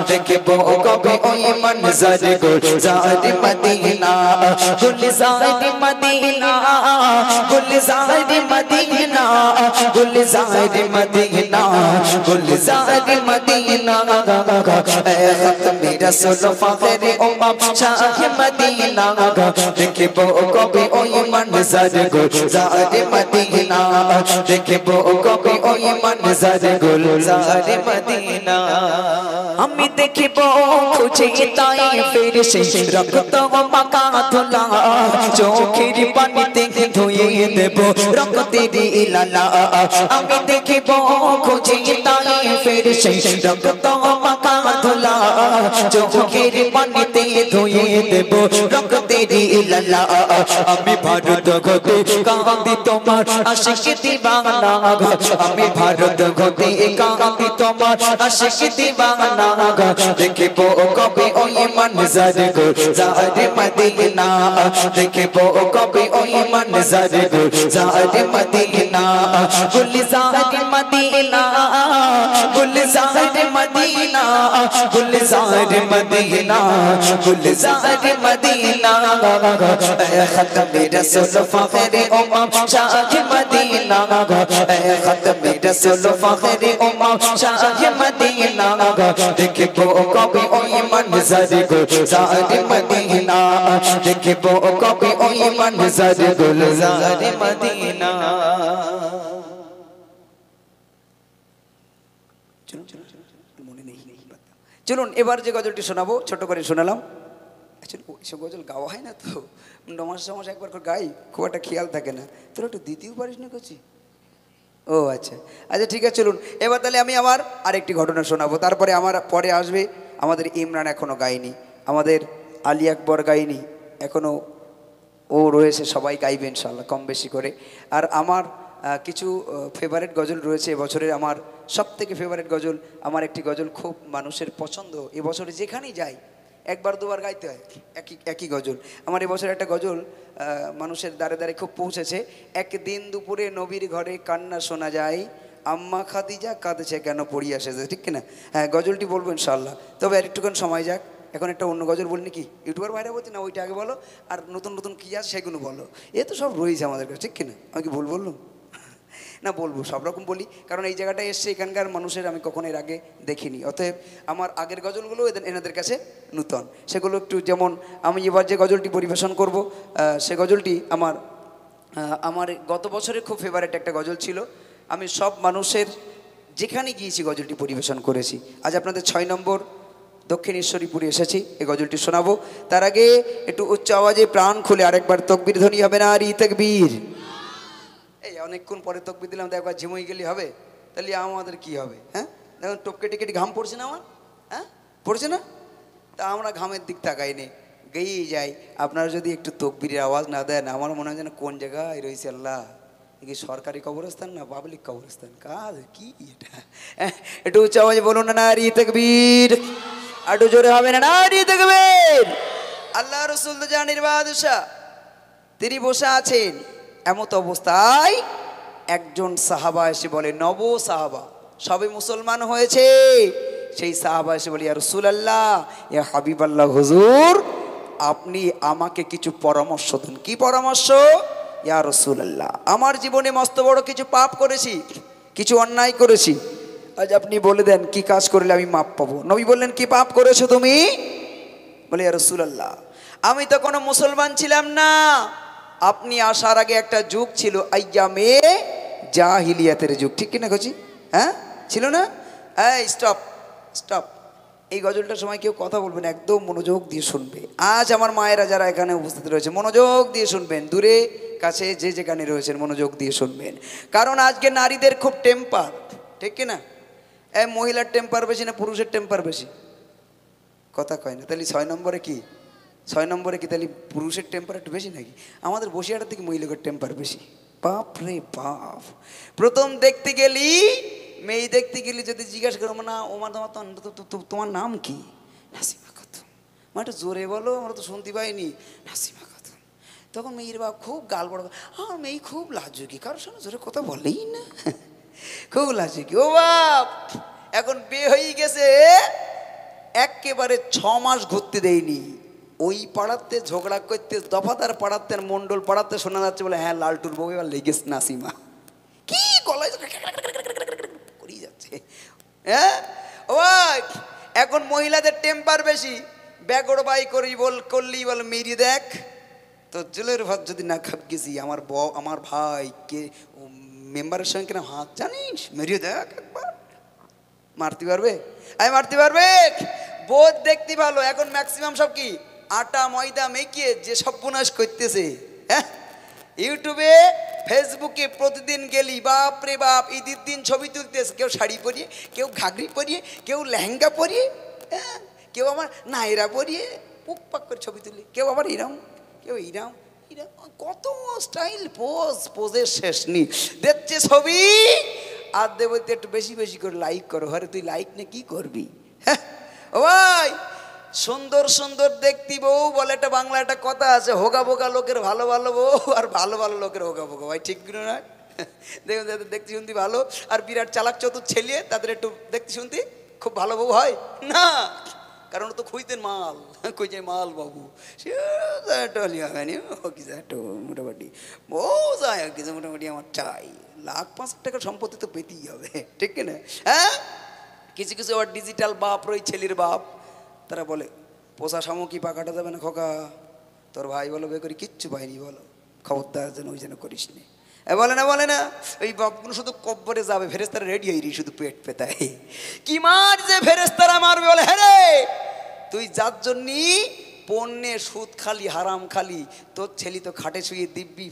দেখিব কবে ওই মনজার গুলজার মদিনা, গুলজার মদিনা, গুলজার মদিনা, গুলজার মদিনা, গুলজার মদিনা, এ খতমে রসুল ফখরে উমাম শাহ মদিনা, দেখিব কবে ওই মনজার গুলজার মদিনা, দেখিব কবে ওই মনজার গুলজার মদিনা। আমি দেখিব খুঁজে তায়েফের সেই রক্ত মাখা ধুলা, চোখের পানিতে ধুয়ে দেব রক্তের লালা। আমি দেখিব খুঁজে তায়েফের সেই রক্ত মাখা ধুলা, চোখের পানিতে ধুয়ে দেব রক্তের লালা। আমি ভারত গতে কাঁদি তোমার আশিক দিওয়ানা, আমি ভারত গতে কাঁদি তোমার আশিক দিওয়ানা, দেখিব কবে ওই মনজার গুলজার মদিনা, দেখিব কবে ওই মনজার গুলজার মদিনা, গুলজার মদিনা, গুলজার মদিনা, गुलजार मदीना गुलजार मदीना खत्म रसूल फखरे उम्म शाह मदीना खत्म रसूल फखरे उम्म शाह मदीना देखबो कभी ओई मंजर गुलजार मदीना देखबो कभी ओई मंजर गुलजार मदीना। চলুন এবার যে গজলটি শোনাবো ছোট করে শোনালাম। অ্যাকচুয়ালি ওইসব গজল গাওয়া হয় না তো, নমাস একবার করে গাই, খুব একটা খেয়াল থাকে না। তোরা একটু দ্বিতীয় পারিস না করছি। ও আচ্ছা আচ্ছা ঠিক আছে চলুন এবার তাহলে আমি আমার আরেকটি ঘটনা শোনাবো। তারপরে আমার পরে আসবে আমাদের ইমরান, এখনও গায়নি, আমাদের আলী আকবর গায়নি, এখনও ও রয়েছে, সবাই গাইবে ইনশাআল্লাহ কম বেশি করে। আর আমার কিছু ফেভারিট গজল রয়েছে এবছরের। আমার সবথেকে ফেভারিট গজল, আমার একটি গজল খুব মানুষের পছন্দ, এবছরে যেখানেই যাই একবার দুবার গাইতে হয় একই গজল। আমার এবছর একটা গজল মানুষের দ্বারে দ্বারে খুব পৌঁছেছে। একদিন দুপুরে নবীর ঘরে কান্না শোনা যায়, আম্মা খাদিজা কাঁদছে কেন পড়িয়া সেজে, ঠিক কিনা? হ্যাঁ গজলটি বলবো ইনশাআল্লাহ, তবে আর একটুখানি সময় যাক। এখন একটা অন্য গজল বলি নাকি, ইউটিউবার বাইরে বলছি না, ওইটা আগে বলো, আর নতুন নতুন কী আছে সেগুলো বলো। এ তো সব রয়েছে আমাদের কাছে, ঠিক কিনা? আমি কি বললাম না, বলবো সব রকম বলি, কারণ এই জায়গাটায় এসছে এখানকার মানুষের আমি কখনো এর আগে দেখিনি। অতএব আমার আগের গজলগুলো এনাদের কাছে নূতন, সেগুলো একটু, যেমন আমি এবার যে গজলটি পরিবেশন করব সে গজলটি আমার গত বছরের খুব ফেভারিট একটা গজল ছিল। আমি সব মানুষের যেখানে গিয়েছি গজলটি পরিবেশন করেছি। আজ আপনাদের 6 নম্বর দক্ষিণেশ্বরীপুরে এসেছি, এই গজলটি শোনাবো। তার আগে একটু উচ্চ আওয়াজে প্রাণ খুলে আরেকবার তকবীর ধ্বনি হবে না? আর ই তাকবীর। এই অনেকক্ষণ পরে তকবীর দিলাম তো একবার ঝিমুই গেলে হবে? তাহলে আমাদের কি হবে? হ্যাঁ দেখুন টপকে টিকেটি ঘাম পড়ছে না আমার, হ্যাঁ পড়ছে না? তা আমরা ঘামের দিক তাকাইনি, গেয়েই যাই। আপনারা যদি একটু তকবীরের আওয়াজ না দেন আমার মনে হয় যেন কোন জায়গায় রয়েছে আল্লাহ, কি সরকারি কবরস্থান না পাবলিক কবরস্থান, কাজ কি এটা? একটু উচ্চ আওয়াজে বলুন না নারী তাকবীর, একটু জোরে হবে না নারী তাকবীর। আল্লাহ রাসূল তো জানির বাদশা, তিনি বসে আছেন, এমত অবস্থায় একজন সাহাবা এসে বলে, নব সাহাবা সবে মুসলমান হয়েছে, সেই সাহাবা এসে বলে, ইয়া রাসূলুল্লাহ ইয়া হাবিবাল্লাহ হুজুর আপনি আমাকে কিছু পরামর্শ দেন। কি পরামর্শ? ইয়া রাসূলুল্লাহ আমার জীবনে মস্ত বড় কিছু পাপ করেছি, কিছু অন্যায় করেছি, আজ আপনি বলে দেন কি কাজ করলে আমি মাপ পাবো। নবী বললেন, কি পাপ করেছো তুমি? বলে, ইয়া রাসূলুল্লাহ আমি তো কোনো মুসলমান ছিলাম না, আপনি আসার আগে একটা যুগ ছিল আইয়ামে জাহিলিয়াতের যুগ, ঠিক কিনা কচি? হ্যাঁ ছিল না? এই স্টপ স্টপ, এই গজলটার সময় কেউ কথা বলবেন, একদম মনোযোগ দিয়ে শুনবে। আজ আমার মায়েরা যারা এখানে উপস্থিত রয়েছে মনোযোগ দিয়ে শুনবেন, দূরে কাছে যে যেখানে রয়েছেন মনোযোগ দিয়ে শুনবেন, কারণ আজকে নারীদের খুব টেম্পার, ঠিক কিনা? মহিলার টেম্পার বেশি না পুরুষের টেম্পার বেশি? কথা কয় না। তাহলে 6 নম্বরে কি? 6 নম্বরে কি তাহলে পুরুষের টেম্পার একটু বেশি নাকি? আমাদের বসিয়াটার থেকে মহিলাদের টেম্পার বেশি। বাপ রে বাপ, প্রথম দেখতে গেলি, মেয়ে দেখতে গেলি, যদি জিজ্ঞাসা করো না তোমার নাম কি? নাসিমা খাতুন। একটু জোরে বলো, আমরা তো শুনতে পাইনি। নাসিমা খাতুন। তখন মেয়ের বাপ খুব গাল বড়, আমার মেয়ে খুব লাজুকি, কারোর সঙ্গে জোরে কথা বলেই না, খুব লাজুকি। ও বাপ এখন বিয়ে হয়ে গেছে, একেবারে 6 মাস ঘুরতে দেয়নি, ওই পাড়াতে ঝগড়া করতে, দফাদার পাড়াতে, মন্ডল পাড়াতে শোনা যাচ্ছে বলে, হ্যাঁ লালটুর বউ এবার লেগেস নাসিমা, কি গলায় করেই যাচ্ছে। হ্যাঁ ও এখন মহিলাদের টেম্পার বেশি, ব্যাগড় বাই করি করলি বল মেরিয়ে দেখ তো জেলের ভাত যদি না খাপ গেছি, আমার ভাই কে মেম্বারের সঙ্গে কিনা হাত জানিস, মেরিয়ে দেখ একবার, মারতে পারবে? মারতে পারবে? বোধ দেখতে ভালো, এখন ম্যাক্সিমাম সব কি আটা ময়দা মেখে যে সব বুনাশ করতেছে। হ্যাঁ ইউটিউবে ফেসবুকে প্রতিদিন গেলি, বাপ রে বাপ, ঈদের দিন ছবি তুলতেছে, কেউ শাড়ি পরিয়ে, কেউ ঘাগরি পরিয়ে, কেউ লেহেঙ্গা পরিয়ে, হ্যাঁ কেউ আমার নায়রা পরিয়ে পুক পাক করে ছবি তুলি, কেউ আবার ইরাম, কেউ ইরাম, কত স্টাইল পোজের শেষ নেই, দেখছে ছবি আর দেবো একটু বেশি বেশি করে লাইক করো। আরে তুই লাইক নিয়ে কি করবি? হ্যাঁ ও ভাই, সুন্দর সুন্দর দেখতি বউ বলে, একটা বাংলা একটা কথা আছে, হোগা বোগা লোকের ভালো ভালো বউ আর ভালো ভালো লোকের হোগা বোগা। ভাই ঠিক না? দেখুন যাদের দেখতে শুনতে ভালো আর বিরাট চালাক চতুর ছেলে, তাদের একটু দেখতে শুনতে খুব ভালো বউ হয় না, কারণ তো খুঁজতেন মাল, কই যে মাল বাবু সে মোটামুটি বউ যায় কিছু মোটামুটি আমার চাই, 1,00,000-5,000 টাকার সম্পত্তি তো পেতেই হবে, ঠিক না? হ্যাঁ, কিছু কিছু আবার ডিজিটাল বাপ রই, ছেলের বাপ, তারা বলে পোষা শামুকি পা কাটা যাবে না খোকা, তোর ভাই বলো বে করি কিচ্ছু পাইনি, বলো খবরদার যেন ওই যেন করিস নি। বলে না বলে না, ওই বাপগুলো শুধু কব্বরে যাবে, ফেরেস্তারা রেডি হয়ে শুধু পেট পেতায় কি মার যে ফেরেস্তারা মারবে, বলে হ্যাঁ রে তুই যার জন্যি পণ্যে সুদ খালি হারাম খালি, তোর ছেলে তো খাটে শুয়ে দিব্যি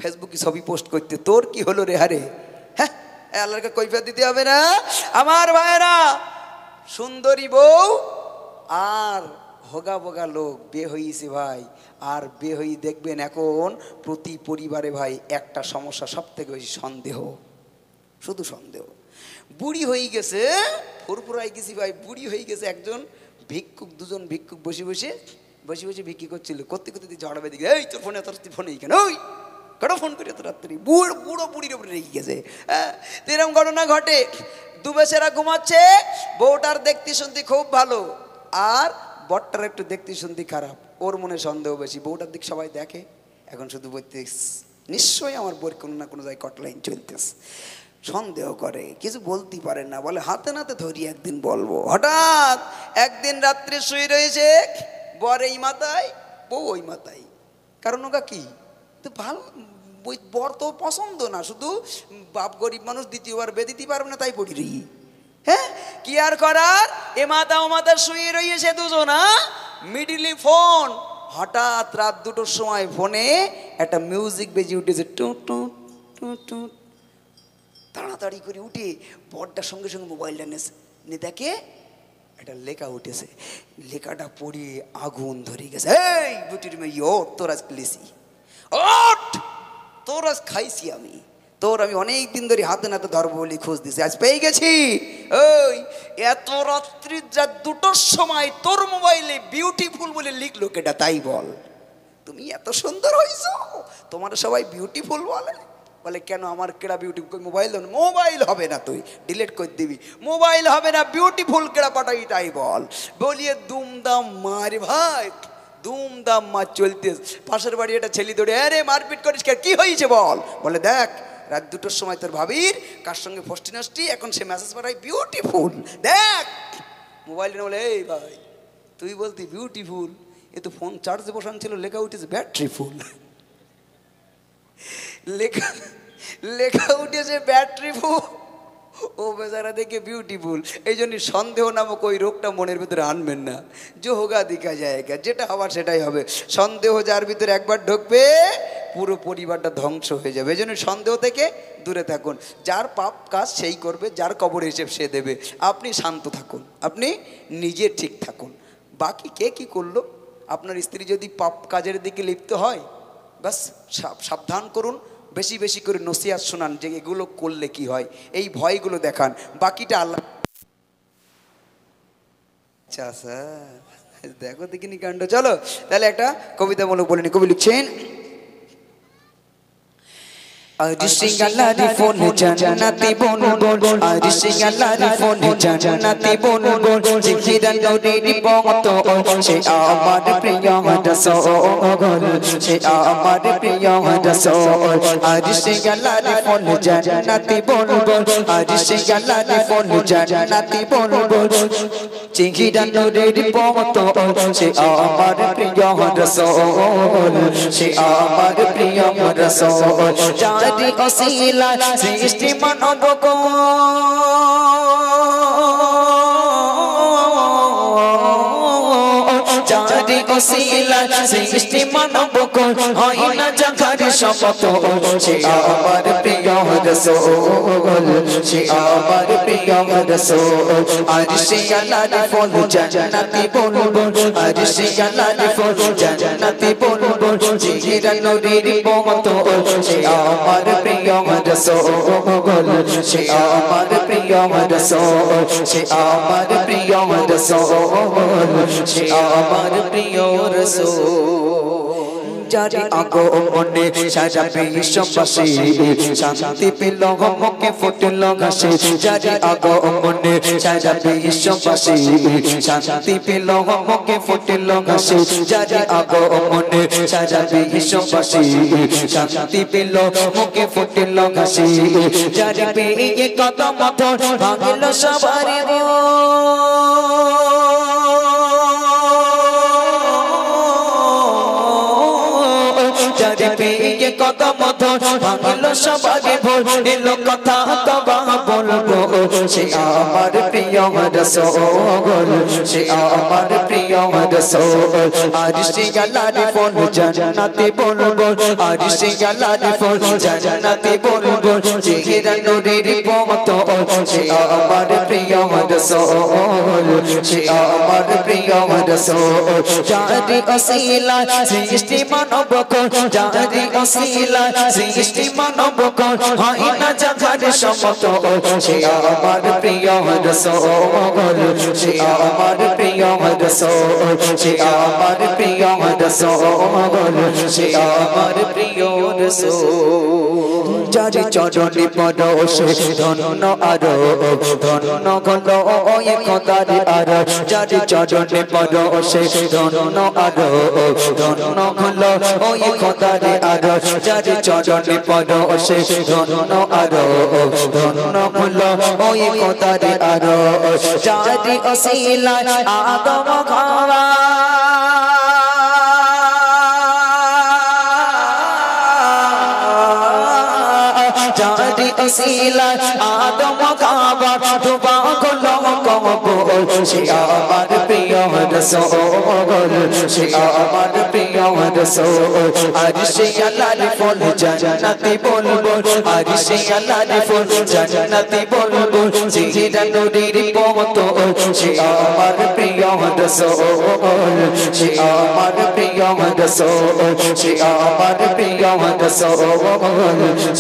ফেসবুকে ছবি পোস্ট করতে, তোর কি হলো রে? হারে হ্যাঁ, আল্লাহকে কৈফিয়ত দিতে হবে না আমার ভাইয়েরা। সুন্দরী বউ আর হোগা বোগা লোক বিয়ে হয়েছে ভাই, আর বিয়ে হয়ে দেখবেন এখন প্রতি পরিবারে ভাই একটা সমস্যা সব থেকে বেশি সন্দেহ, শুধু সন্দেহ। বুড়ি হয়ে গেছে, ফুরফুরাই গেছি ভাই, বুড়ি হয়ে গেছে একজন ভিক্ষুক, দুজন ভিক্ষুক বসে বসে বিক্রি করছিল, করতে করতে ঝড়াবে দিকে, এই তোর ফোনে তোর ফোনে কেন, ওই কেন ফোন করি তো রাত্রি, বুড়ো বুড়ির উপরে রেখে গেছে। হ্যাঁ, এরকম ঘটনা ঘটে, দুবেশেরা ঘুমাচ্ছে, বউটার দেখতে শুনতে খুব ভালো, আর বরটার একটু দেখতে শুনতে খারাপ, ওর মনে সন্দেহ বেশি, বউটার দিক সবাই দেখে, এখন শুধু বলতে নিশ্চয়ই আমার বউর কোনো না কোনো জায়গায় কটলাইন চলতেছে, সন্দেহ করে, কিছু বলতে পারে না, বলে হাতে নাতে ধরি একদিন বলবো। হঠাৎ একদিন রাত্রে শুয়ে রয়েছে, বর এই মাথায় বউ ওই মাথায়, কারণ ওটা কি তো ভালো, বর তো পছন্দ না, শুধু বাপ গরিব মানুষ দ্বিতীয়বার বেদিতে পারবে না তাই পড়ি রই। হ্যাঁ, কি আর করার, এ মাথা ও মাথা শুয়ে রয়েছে দুজনা, মিডিলি ফোন, হঠাৎ রাত 2টোর সময় ফোনে একটা মিউজিক বেজে উঠেছে, টু টু টু টু, তাড়াতাড়ি করে উঠে বরটার সঙ্গে সঙ্গে মোবাইলটা নিয়ে দেখে একটা লেখা উঠেছে, লেখাটা পড়ে আগুন ধরে গেছে, এই বুটির মেয়ে ওঠ, তোর আজ লিসি, ওঠ তোর আজ খাইছি আমি, তোর আমি অনেক দিন ধরে হাতে নাতে ধরবো বলে খোঁজ দিছি, আজ পেয়ে গেছি। ওই এত রাত্রি যা 2টোর সময় তোর মোবাইলে বিউটিফুল বলে লিখলো কেটা, তাই বল, তুমি এত সুন্দর হয়েছো, তোমার সবাই বিউটিফুল বলে, বলে কেন আমার কেডা বিউটিফুল, মোবাইল মোবাইল হবে না, তুই ডিলিট করে দিবি, মোবাইল হবে না, বিউটিফুল কেডা পাঠাই তাই বল, বলিয়ে দুমদাম মার ভাই, দুমদাম মার চলতে, পাশের বাড়ি একটা ছেলে ধরে, আরে মারপিট করিস কে, কি হয়েছে বল, বলে দেখ রাত 2টোর সময় তোর ভাবির কার সঙ্গে ফষ্টি নষ্টি, এখন সে মেসেজ পাঠাই বিউটিফুল, দেখ মোবাইল নিয়ে, বলে এই ভাই তুই বলতি বিউটিফুল, এ তো ফোন চার্জে বসান ছিল, লেখা উঠেছে ব্যাটারি ফুল, লেখা উঠেছে ব্যাটারি ফুল, ও বেচারা দেখে বিউটিফুল। এই জন্য সন্দেহ নামক ওই রোগটা মনের ভিতরে আনবেন না, যে হোগা দেখা জায়গা, যেটা হবার সেটাই হবে, সন্দেহ যার ভিতরে একবার ঢুকবে পুরো পরিবারটা ধ্বংস হয়ে যাবে, এই জন্য সন্দেহ থেকে দূরে থাকুন, যার পাপ কাজ সেই করবে, যার কবর হিসেব সে দেবে, আপনি শান্ত থাকুন, আপনি নিজে ঠিক থাকুন, বাকি কে কি করলো, আপনার স্ত্রী যদি পাপ কাজের দিকে লিপ্ত হয় বাস সাবধান করুন, বেশি বেশি করে নসিহত শোনান যে এগুলো করলে কি হয়, এই ভয়গুলো দেখান, বাকিটা আল্লাহ। আচ্ছা স্যার দেখো দেখিনি কাণ্ড, চলো তাহলে একটা কবিতা বলো, বলিনি, কবি লিখছেন, আরিশিগালারি ফোন জান্নাতি বন বন, আরিশিগালারি ফোন জান্নাতি বন বন, জিকিরান নূরের পথ সে আমার প্রিয় রাসূল, সে আমার প্রিয় রাসূল, আরিশিগালারি ফোন জান্নাতি বন বন, আরিশিগালারি ফোন জান্নাতি বন বন, জিকিরান নূরের পথ সে আমার প্রিয় রাসূল, সে আমার প্রিয় রাসূল, চাঁদি অসিলা সৃষ্টি মানব গো, চাঁদি অসিলা সৃষ্টি মানব গো, হয় না জাগার শপথ, সে আমার প্রিয় রাসূল, সে আমার প্রিয় রাসূল, আরশে আলার ফল জান্নাতি বন বন, আরশে আলার ফল জান্নাতি বন বন, জিকিরান নূরের পথ সে আমার প্রিয় রাসূল, সে আমার প্রিয় রাসূল, সে আমার প্রিয় রাসূল, সে আমার প্রিয় রাসূল, যারি আগমনে সারা বিশ্ববাসী শান্তি পেল মুখে ফুটল হাসি যারি আগমনে সারা বিশ্ববাসী শান্তি পেল মুখে ফুটল হাসি যারি আগমনে সারা বিশ্ববাসী শান্তি পেল মুখে ফুটল হাসি যারি পেয়ে কদম ভাঙিল সবারে যারি পেয়ে কদম ভাঙিল সবারে ভোর এলো কথা কবা বলবো সে আমার প্রিয় রাসূল সে আমার প্রিয় রাসূল আরশে আল্লাহর ফল জান্নাতে বলবো আরশে আল্লাহর ফল জান্নাতে বলবো চেহারা নূরের পথ সে আমার প্রিয় রাসূল সে আমার প্রিয় রাসূল যারি ওসিলা সৃষ্টি মানব যারি ওসিলা সৃষ্টি মানব হয় না জাগার সমত সে আমার প্রিয় রাসূল সে আমার প্রিয় রাসূল সে আমার প্রিয় রাসূল সে আমার প্রিয় রাসূল যারি চরণে পরশে ধন্য আরো ধন্য হলো ওই খোদার আরো যারি চরণে পরশে ধন্য আরো ধন্য হলো ওই খোদার আরো যারি চরণে পরশে ধন্য আরো ধন্য হলো ওই খোদার আরো যারি ওসিলা আদম খাওয়া যারি ওসিলা আদম খাওয়া দুবা হলো কবুল সে আমার প্রিয় রাসূল সে আমার প্রিয় রাসূল আরশে আল্লাহর ফল জান্নাতে বলবো আরশে আল্লাহর ফল জান্নাতে বলবো চেহারা নূরের পথ সে আমার প্রিয় রাসূল সে আমার প্রিয় রাসূল সে আমার প্রিয় রাসূল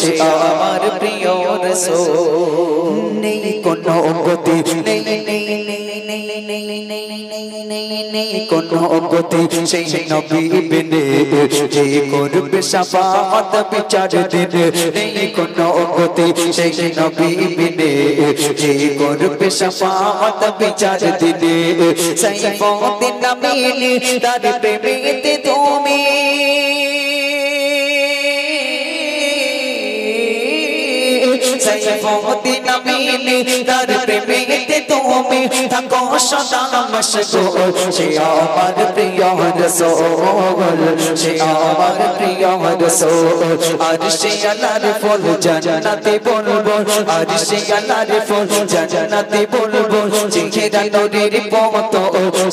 সে আমার প্রিয় রাসূল নেই কোনো গতি নেই নেই নেই নেই নেই নেই কোনো গতি সেই নবী বিনে যে করবে শাফাআত বিচার দিনে নেই কোনো গতি সেই নবী বিনে যে করবে শাফাআত বিচার দিনে সাইফুদ্দিন নামিনী তার প্রেমেতে তুমি সাইফুদ্দিন নামিনী তার প্রেমেতে তুমি থাকো সদা মশগুল সে আমার প্রিয় রাসূল সে আমার প্রিয় রাসূল আরশে আল্লাহর ফল জান্নাতে বলবো আরশে আল্লাহর ফল জান্নাতে বলবো চেহারা নূরের পথ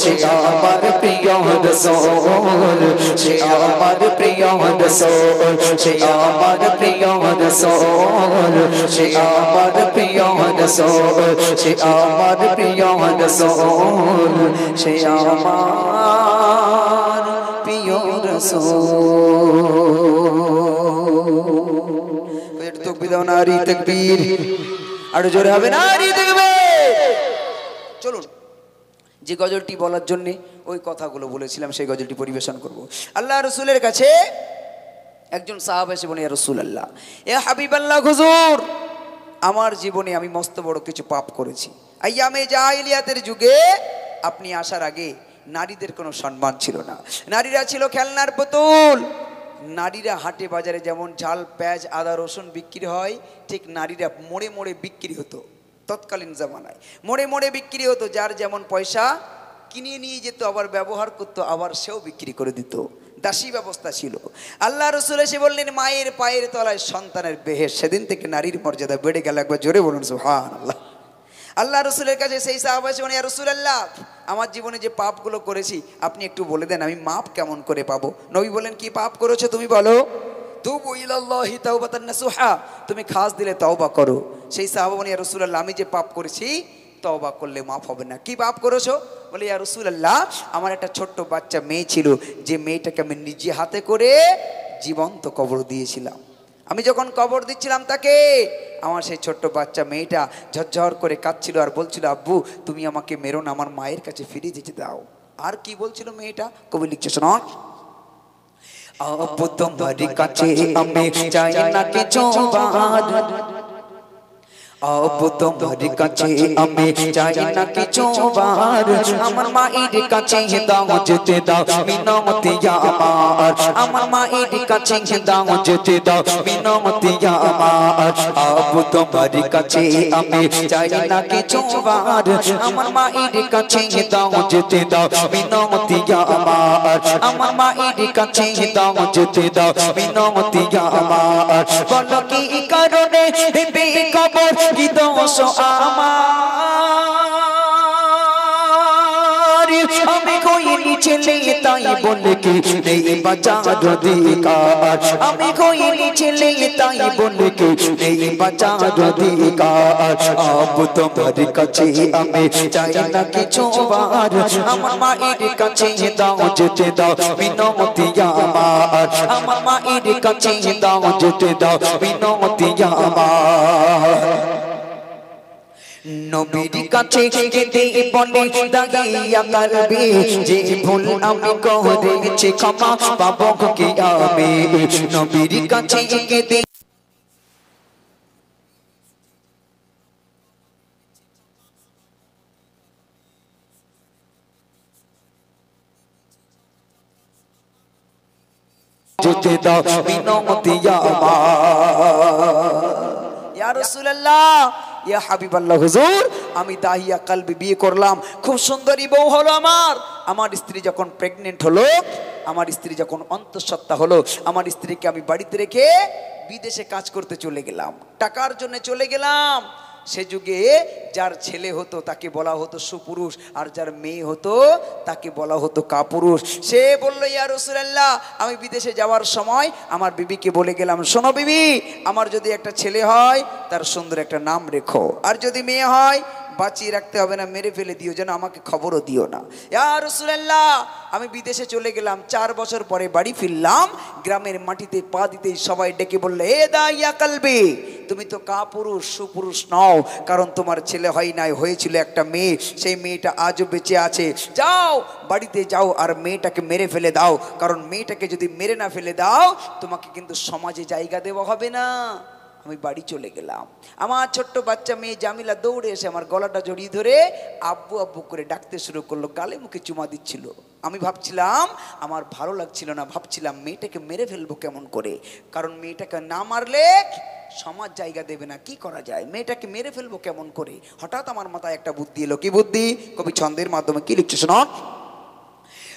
সে আমার প্রিয় রাসূল সে আমার প্রিয় রাসূল সে আমার প্রিয় রাসূল সে আমার প্রিয় রাসূল সে আমার প্রিয় রাসূল সে আমার প্রিয় রাসূল একটু তাকবীর দাও নারী তাকবীর আরো জোরে হবে নারী তাকবীর চলুন যে গজলটি বলার জন্য ওই কথাগুলো বলেছিলাম সেই গজলটি পরিবেশন করব আল্লাহ রাসূলের কাছে একজন সাহাবা এসে বলে ইয়া রাসূলুল্লাহ এ হাবিবাল্লাহ হুজুর আমার জীবনে আমি মস্ত বড় কিছু পাপ করেছি আইয়ামে জাহিলিয়াতের যুগে আপনি আসার আগে নারীদের কোনো সম্মান ছিল না নারীরা ছিল খেলনার পুতুল নারীরা হাটে বাজারে যেমন ঝাল পেঁয়াজ আদা রসুন বিক্রি হয় ঠিক নারীরা মোড়ে মোড়ে বিক্রি হতো তৎকালীন জামানায় মোড়ে মোড়ে বিক্রি হতো যার যেমন পয়সা কিনে নিয়ে যেত আবার ব্যবহার করতো আবার সেও বিক্রি করে দিত দাসী ব্যবস্থা ছিল আল্লাহ রাসূল এসে বললেন মায়ের পায়ের তলায় সন্তানের বেহেশ সেদিন থেকে নারীর মর্যাদা বেড়ে গেল একবার জোরে বলুন সুবহানাল্লাহ আল্লাহ রাসূলের কাছে সেই সাহাবা এসে বলেন ইয়া রাসূলুল্লাহ আমার জীবনে যে পাপগুলো করেছি আপনি একটু বলে দেন আমি মাপ কেমন করে পাবো নবী বলেন কি পাপ করেছো তুমি বলো তুবু ইলাল্লাহি তাওবাতান নাসুহা তুমি খাস দিলে তওবা করো সেই সাহাবা বলেন ইয়া রাসূলুল্লাহ আমি যে পাপ করেছি তওবা করলে মাফ হবে না কি পাপ করেছো বলে ইয়া রাসূলুল্লাহ আমার একটা ছোট্ট বাচ্চা মেয়ে ছিল যে মেয়েটাকে আমি নিজে হাতে করে জীবন্ত কবর দিয়েছিলাম আমি যখন কবর দিচ্ছিলাম তাকে আমার সেই ছোট্ট বাচ্চা মেয়েটা ঝরঝর করে কাঁদছিল আর বলছিল আব্বু তুমি আমাকে মেরো না আমার মায়ের কাছে ফিরে যেতে দাও আর কি বলছিল মেয়েটা কবি লিখছে শোনো আব্বু তোমার কাছে আমি চাই না কিছু বার আব্বু তোমার কাছে আমি চাই না কিছু বার আমার মায়ের কাছে দাও যেতে দাও মিনতি আমার আমার মায়ের কাছে দাও যেতে দাও মিনতি আমার আব্বু তোমার কাছে আমি চাই না কিছু বার আমার মায়ের কাছে দাও যেতে দাও মিনতি আমার আমার মায়ের কাছে দাও যেতে দাও মিনতি আমার বলো কি কারণে দেবে কবর কি দোষ আমার আমি কইনি ছেলে তাই বলে কি নেই বাঁচার অধিকার আমি কইনি ছেলে তাই বলে কি নেই বাঁচার অধিকার আব্বু তোমার কাছে আমি চাই না কিছু বার আমার মায়ের কাছে দাও যেতে দাও মিনতি আমার আমার মায়ের কাছে দাও যেতে দাও মিনতি আমার নবীর কাছে যেতে বলে দাঁড়িয়া কালবে যে ভুল আমি করেছি ক্ষমা পাবো কি আমি নবীর কাছে যেতে যেতে দাও মিনতি আমার ইয়া রাসূলুল্লাহ ইয়া হাবিবাল্লাহ হুজুর আমি দাহিয়া কালবি বিয়ে করলাম খুব সুন্দরী বউ হলো আমার স্ত্রী যখন প্রেগন্যান্ট হলো আমার স্ত্রী যখন অন্তঃসত্ত্বা হলো আমার স্ত্রীকে আমি বাড়িতে রেখে বিদেশে কাজ করতে চলে গেলাম টাকার জন্য চলে গেলাম সে যুগে যার ছেলে হতো তাকে বলা হতো সুপুরুষ আর যার মেয়ে হতো তাকে বলা হতো কাপুরুষ সে বলল ইয়া রাসূলুল্লাহ আমি বিদেশে যাওয়ার সময় আমার বিবিকে বলে গেলাম শোনো বিবি আমার যদি একটা ছেলে হয় তার সুন্দর একটা নাম রেখো আর যদি মেয়ে হয় বাঁচিয়ে রাখতে হবে না মেরে ফেলে দিও যেন আমাকে খবরও দিও না ইয়া রাসূলুল্লাহ আমি বিদেশে চলে গেলাম 4 বছর পরে বাড়ি ফিরলাম গ্রামের মাটিতে পা দিতেই সবাই ডেকে বললে এ দাইয়া কালবি তুমি তো কাপুরুষ সুপুরুষ নও কারণ তোমার ছেলে হয় নাই হয়েছিল একটা মেয়ে সেই মেয়েটা আজও বেঁচে আছে যাও বাড়িতে যাও আর মেয়েটাকে মেরে ফেলে দাও কারণ মেয়েটাকে যদি মেরে না ফেলে দাও তোমাকে কিন্তু সমাজে জায়গা দেওয়া হবে না আমি বাড়ি চলে গেলাম আমার ছোট্ট বাচ্চা মেয়ে জামিলা দৌড়ে এসে আমার গলাটা জড়িয়ে ধরে আব্বু আব্বু করে ডাকতে শুরু করলো গালে মুখে চুমা দিচ্ছিল আমি ভাবছিলাম আমার ভালো লাগছিল না ভাবছিলাম মেয়েটাকে মেরে ফেলবো কেমন করে কারণ মেয়েটাকে না মারলে সমাজ জায়গা দেবে না কি করা যায় মেয়েটাকে মেরে ফেলবো কেমন করে হঠাৎ আমার মাথায় একটা বুদ্ধি এলো কি বুদ্ধি কবি ছন্দের মাধ্যমে কি লিখছে শোনো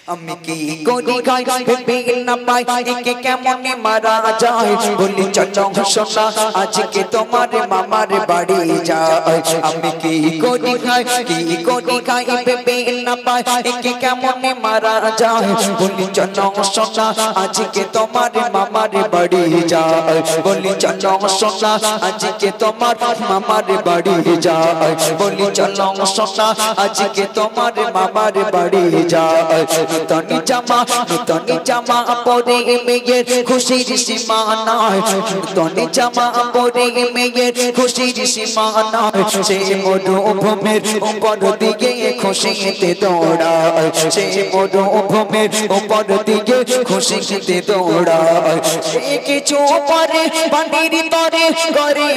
আমি কি করি গাই ভেবে না পাই একে কেমনে মারা যায় বলি চলো সোনা আজকে তোমার মামার বাড়ি যায় আমি কি করি গাই ভেবে না পাই একে কেমনে মারা যায় বলি চলো সোনা আজকে তোমার মামার বাড়ি যায় বলি চলো সোনা আজকে তোমার মামার বাড়ি যায় বলি চলো সোনা আজকে তোমার মামার বাড়ি যায় নূতন জামা পরে মেয়ের খুশির সীমা নাই নূতন জামা পরে মেয়ের খুশির সীমা নাই সে মরুভূমির উপর দিকে খুশিতে দৌড়ায় সে মরুভূমির উপর দিকে খুশিতে দৌড়ায় সে কিছু পরে পানির তরে করে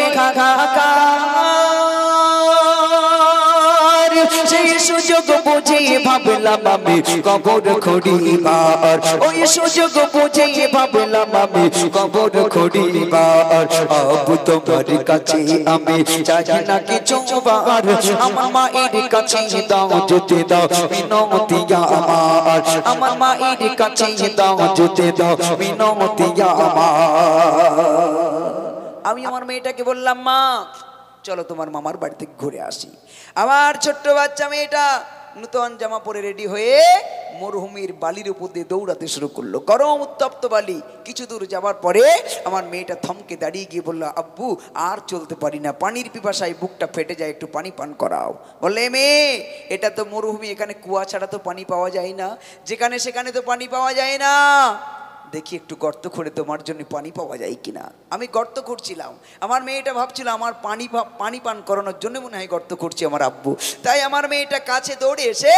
সেই সুযোগ বুঝে ভাবলাম আমি কবর খড়িবার ওই সুযোগ বুঝে ভাবলাম আমি কবর খড়িবার আব্বু তোমার কাছে আমি চাই না কিছু বার আমার মায়ের কাছে দাও যেতে দাও মিনতি আমার আমার মায়ের কাছে দাও যেতে দাও মিনতি আমার আমি আমার মেয়েটাকে বললাম মা চলো তোমার মামার বাড়ি থেকে ঘুরে আসি আমার ছোট্ট বাচ্চা মেয়েটা নূতন জামা পরে রেডি হয়ে মরুভূমির বালির উপর দিয়ে দৌড়াতে শুরু করলো গরম উত্তপ্ত বালি কিছু দূর যাওয়ার পরে আমার মেয়েটা থমকে দাঁড়িয়ে গিয়ে বললো আব্বু আর চলতে পারি না পানির পিপাসায় বুকটা ফেটে যায় একটু পানি পান করাও বললে মেয়ে এটা তো মরুভূমি এখানে কুয়া ছাড়া তো পানি পাওয়া যায় না যেখানে সেখানে তো পানি পাওয়া যায় না দেখি একটু গর্ত খুঁড়ে তোমার জন্য পানি পাওয়া যায় কিনা আমি গর্ত খুঁড়ছিলাম আমার মেয়েটা ভাবছিল আমার পানি পান করানোর জন্য মনে হয় গর্ত খুঁড়ছি আমার আব্বু তাই আমার মেয়েটা কাছে দৌড়ে এসে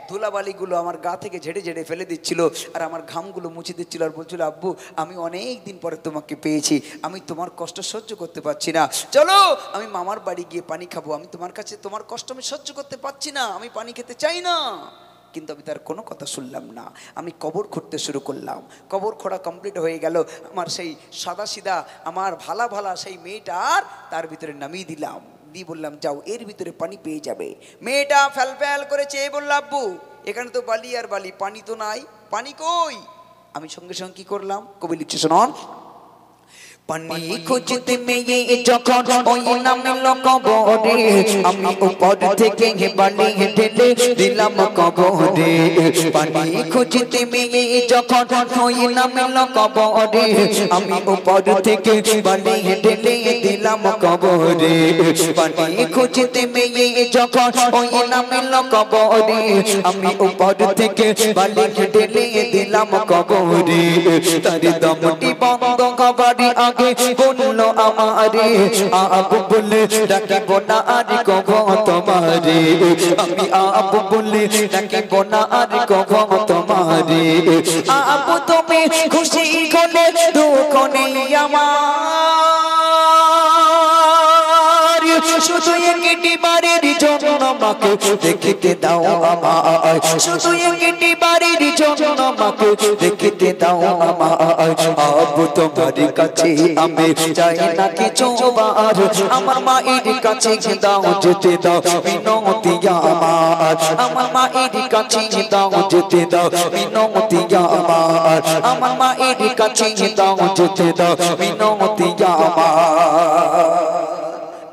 ধুলাবালিগুলো আমার গা থেকে ঝেড়ে ঝেড়ে ফেলে দিচ্ছিল, আর আমার ঘামগুলো মুছে দিচ্ছিল, আর বলছিল আব্বু আমি অনেক দিন পরে তোমাকে পেয়েছি, আমি তোমার কষ্ট সহ্য করতে পারছি না, চলো আমি মামার বাড়ি গিয়ে পানি খাবো, আমি তোমার কাছে তোমার কষ্ট আমি সহ্য করতে পারছি না, আমি পানি খেতে চাই না। কিন্তু আমি তার কোনো কথা শুনলাম না, আমি কবর খুঁড়তে শুরু করলাম। কবর খোঁড়া কমপ্লিট হয়ে গেল, আমার সেই সাদা সিধা আমার ভালা ভালা সেই মেয়েটার তার ভিতরে নামিয়ে দিলাম, দিয়ে বললাম যাও এর ভিতরে পানি পেয়ে যাবে। মেয়েটা ফ্যাল ফ্যাল করে চেয়ে বলল আব্বু এখানে তো বালি আর বালি, পানি তো নাই, পানি কই? আমি সঙ্গে সঙ্গে কি করলাম, কবি লিখছে শোনন, পানি খুঁজতে মেয়ে যখন ওই নামল কবরে, আমি উপর থেকে বালি ঢেলে দিলাম কবরে। পানি খুঁজতে মেয়ে যখন ওই নামল কবরে, আমি উপর থেকে বালি ঢেলে দিলাম কবরে। পানি খুঁজতে মেয়ে যখন ওই নামল কবরে, আমি উপর থেকে বালি ঢেলে দিলাম কবরে। তার দমটি বন্ধ কবরে আগে বললো আমারে, আবু বলে ডাকিব না আর কব তোমারে, আমি আবু বলে ডাকিব না আর কব তোমারে। আবু তুমি খুশি হলে দুঃখ নেই আমার, শুধু একটি বাড়ির জন্য আমাকে দেখিতে দাও আমায়, শুধু একটি বাড়ির জন্য আমাকে দেখিতে দাও আমায়। আবু তোমার কাছে আমি চাই না কিছু বার, আমার মায়ের কাছে দাও যেতে দাও মিনতি আমার, আমার মায়ের কাছে দাও যেতে দাও মিনতি আমার, আমার মায়ের কাছে দাও যেতে দাও মিনতি আমার।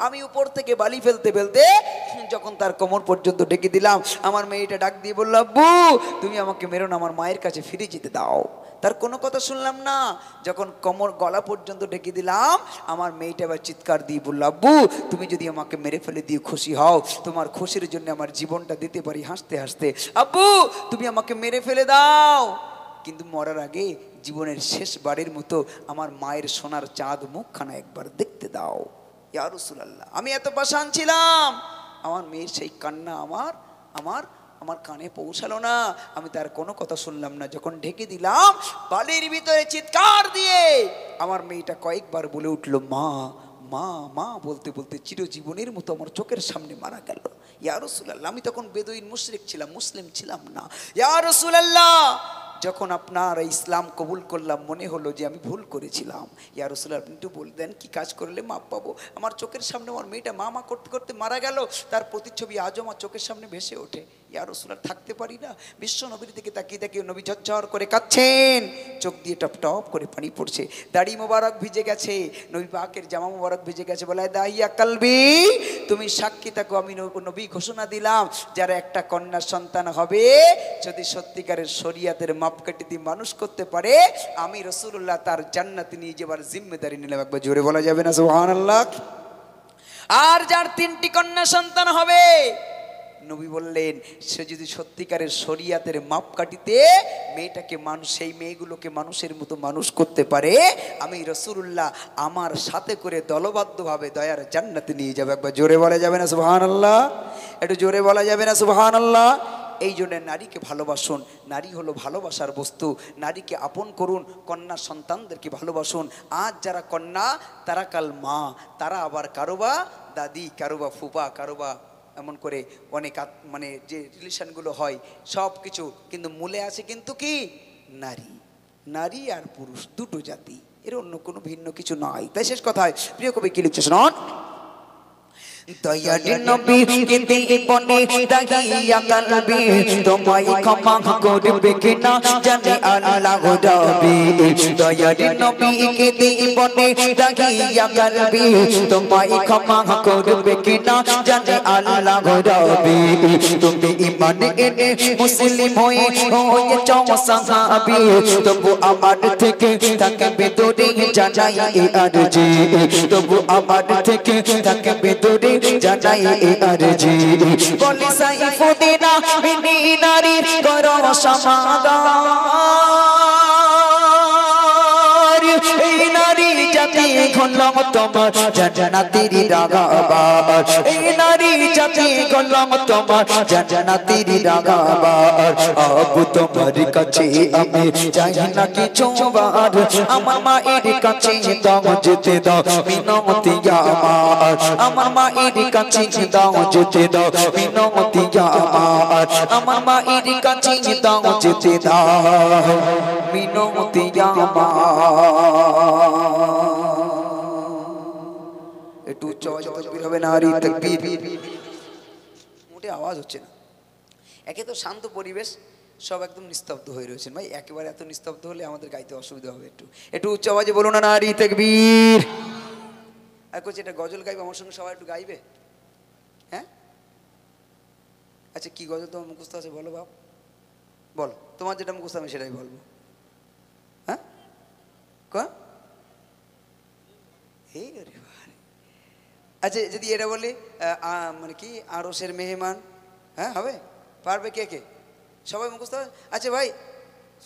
আমি উপর থেকে বালি ফেলতে ফেলতে যখন তার কোমর পর্যন্ত ডেকে দিলাম, আমার মেয়েটা ডাক দিয়ে বলল আব্বু তুমি আমাকে মেরো না, আমার মায়ের কাছে ফিরে যেতে দাও। তার কোনো কথা শুনলাম না, যখন কোমর গলা পর্যন্ত ডেকে দিলাম, আমার মেয়েটা এবার চিৎকার দিয়ে বলল আব্বু তুমি যদি আমাকে মেরে ফেলে দিয়ে খুশি হও, তোমার খুশির জন্য আমার জীবনটা দিতে পারি হাসতে হাসতে, আব্বু তুমি আমাকে মেরে ফেলে দাও, কিন্তু মরার আগে জীবনের শেষ বারের মতো আমার মায়ের সোনার চাঁদ মুখখানা একবার দেখতে দাও ইয়া রাসূলুল্লাহ। আমি এত পাষাণ ছিলাম, আমার মেয়ের সেই কান্না আমার আমার আমার কানে পৌঁছালো না, আমি তার কোনো কথা শুনলাম না। যখন ঢেকে দিলাম বালির ভিতরে চিৎকার দিয়ে আমার মেয়েটা কয়েকবার বলে উঠল মা মা মা বলতে বলতে চিরজীবনের মতো আমার চোখের সামনে মারা গেল ইয়া রাসূলুল্লাহ। আমি তখন বেদুইন মুশরিক ছিলাম, মুসলিম ছিলাম না। ইয়া রাসূলুল্লাহ যখন আপনার ইসলাম কবুল করলাম মনে হলো যে আমি ভুল করেছিলাম, ইয়া রাসূলুল্লাহ আপনি একটু বলে দেন কি কাজ করলে মাপ পাবো। আমার চোখের সামনে আমার মেয়েটা মা মা করতে করতে মারা গেল, তার প্রতিচ্ছবি আজও আমার চোখের সামনে ভেসে ওঠে। ইয়া রাসূলুল্লাহ থাকতে পারি না, বিশ্ব নবীর দিকে তাকিয়ে তাকিয়ে নবী ঝরঝর করে কাঁদছেন, চোখ দিয়ে টপ টপ করে পানি পড়ছে, দাড়ি মোবারক ভিজে গেছে, নবী পাকের জামা মোবারক ভিজে গেছে। বলে দাহিয়া কালবি তুমি সাক্ষী থাকো, আমি নবী ঘোষণা দিলাম যারা একটা কন্যা সন্তান হবে যদি সত্যিকারের শরিয়াতের মাপকাঠি দিয়ে মানুষ করতে পারে, আমি রাসূলুল্লাহ তার জান্নাতে নিয়ে যাবার জিম্মেদারি নিলাম। একবার জোরে বলা যাবে না সুবহানাল্লাহ? আর যার 3টি কন্যা সন্তান হবে নবী বললেন সে যদি সত্যিকারের শরিয়াতের মাপকাঠিতে মেয়েটাকে মানুষ, সেই মেয়েগুলোকে মানুষের মতো মানুষ করতে পারে, আমি রাসূলুল্লাহ আমার সাথে করে দলবদ্ধভাবে দয়ার জান্নাতে নিয়ে যাবে। একবার জোরে বলা যাবে না সুবহানাল্লাহ? একটু জোরে বলা যাবে না সুবহানাল্লাহ? এই জন্য নারীকে ভালোবাসুন, নারী হলো ভালোবাসার বস্তু, নারীকে আপন করুন, কন্যা সন্তানদেরকে ভালোবাসুন। আজ যারা কন্যা তারা কাল মা, তারা আবার কারোবা দাদি, কারোবা ফুপা, কারোবা এমন করে অনেক মানে যে রিলেশনগুলো হয় সব কিছু, কিন্তু মূলে আছে কিন্তু কি নারী, নারী আর পুরুষ দুটো জাতি, এর অন্য কোনো ভিন্ন কিছু নয়। তাই শেষ কথায় প্রিয় কবি কি লিখছে শোনান, দয়ার নবী কে বনে দাহিয়া কালবি তোমায় ক্ষমা করবে কিনা জানে আল্লাহ রাব্বি। দয়ার নবী কে বনে দাহিয়া কালবি তোমায় ক্ষমা করবে কিনা জানে আল্লাহ রাব্বি। তুমি ঈমান এনে মুসলিম হয়েছ সাহাবী, তবু আমার থেকে থাকবে দূরে জানাই আরজি, তবু আমার থেকে থাকবে দূরে জানাই আরজি। বলে সাইফুদ্দিন মিনি নারী করো সমাদার, এই নারী জাতি হলো তোমার জান্নাতের রাগাবার, এই নারী যাতে গলম তোমার জান্নাতের রাগাবার আবু তোমার কাছে আমি চাই না কিছু বার আমার মায়ের কাছে দাও যেতে দাও মিনতি আমার আমার মায়ের কাছে দাও যেতে দাও মিনতি আমার আমার মায়ের কাছে দাও যেতে দাও মিনতি একটু উচ্চ আওয়াজে তাকবীর হবে নারী তাকবীর মোটে আওয়াজ হচ্ছে না একে তো শান্ত পরিবেশ সব একদম নিস্তব্ধ হয়ে রয়েছেন ভাই একেবারে এত নিস্তব্ধ হলে আমাদের গাইতে অসুবিধা হবে একটু একটু উচ্চ আওয়াজে বলুন না নারী তাকবীর আর কোচ এটা গজল গাইবে আমার সঙ্গে সবাই একটু গাইবে হ্যাঁ আচ্ছা কি গজল তোমার মুখস্থ আছে বলো বাপ বলো তোমার যেটা মুখস্থ আমি সেটাই বলবো হ্যাঁ এই আচ্ছা যদি এটা বলি মানে কি আরশের মেহমান হ্যাঁ হবে পারবে কে কে সবাই মুখস্থ আচ্ছা ভাই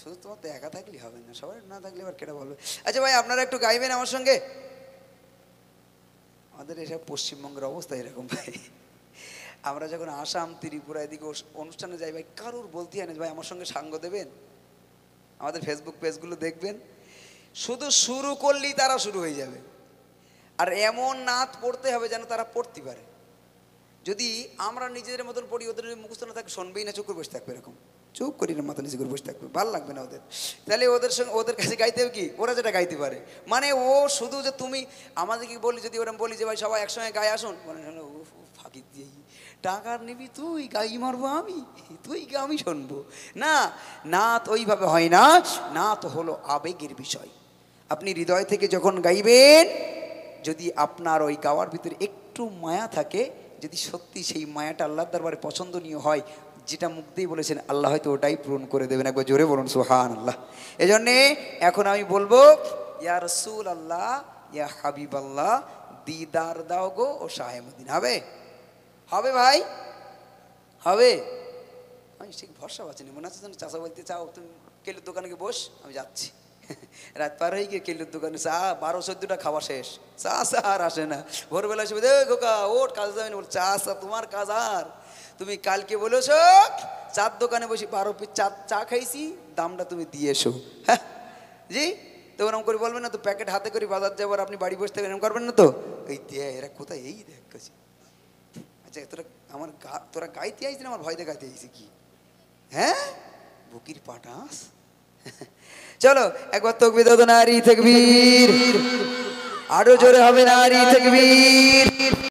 শুধু তোমার তো একা থাকলেই হবে না সবাই না থাকলে এবার কেটা বলবে আচ্ছা ভাই আপনারা একটু গাইবেন আমার সঙ্গে আমাদের এসব পশ্চিমবঙ্গের অবস্থা এরকম ভাই আমরা যখন আসাম ত্রিপুরা এদিকে অনুষ্ঠানে যাই ভাই কারোর বলতে হয় না ভাই আমার সঙ্গে সাঙ্গ দেবেন আমাদের ফেসবুক পেজগুলো দেখবেন শুধু শুরু করলেই তারা শুরু হয়ে যাবে আর এমন নাত পড়তে হবে যেন তারা পড়তে পারে যদি আমরা নিজেদের মতন পড়ি ওদের মুখস্থ না থাকে শুনবেই না চুপ করে বসে থাকবে এরকম চুপ করি না মাথা নিচে করে বসে থাকবে ভালো লাগবে না ওদের তাহলে ওদের সঙ্গে ওদের কাছে গাইতে হবে কি ওরা যেটা গাইতে পারে মানে ও শুধু যে তুমি আমাদেরকে বলি যদি ওরা বলি যে ভাই সবাই একসঙ্গে গায়ে আসুন মানে ফাঁকি দিয়ে টাকার নিবি তুই গাই মারবো আমি তুই গা আমি শুনবো না নাত ওইভাবে হয় না নাত হলো আবেগের বিষয় আপনি হৃদয় থেকে যখন গাইবেন যদি আপনার ওই গাওয়ার ভিতরে একটু মায়া থাকে যদি সত্যি সেই মায়াটা আল্লাহর দরবারে পছন্দনীয় হয় যেটা মুখ দিয়ে বলেছেন আল্লাহ হয়তো ওটাই পূরণ করে দেবেন একবার জোরে বলুন সুবহানাল্লাহ এজন্যে এখন আমি বলবো ইয়া রাসূল আল্লাহ ইয়া হাবিব আল্লাহ দিদার দাও গো ও শাহে মদিনা হবে হবে ভাই হবে আমি ঠিক ভরসা পাচ্ছি না মনে হচ্ছে যেন চাচা বলতে চাও তুমি কেলের দোকানে গিয়ে বস আমি যাচ্ছি রাত পার হয়ে গিয়ে কেলের দোকানে চা 12-14টা খাওয়া শেষ চা আর আসে না ভোরবেলা এসে খোকা ওর কাজ যাবে না বল চা তোমার কাজ আর তুমি কালকে বলেছ চার দোকানে বসে 12 পিস চা খাইছি দামটা তুমি দিয়ে এসো হ্যাঁ জি তো ওরকম করে বলবেন না তো প্যাকেট হাতে করে বাজার যাবার আপনি বাড়ি বসে থাকবেন এরকম করবেন না তো এই দে এরা কোথায় এই দেখ আচ্ছা তোরা গাইতে আইস না আমার ভয়তে গাইতে আইসি কি হ্যাঁ বুকির পাটাস চলো একবার তাকবীর দাও নারী তাকবীর আরো জোরে হবে নারী তাকবীর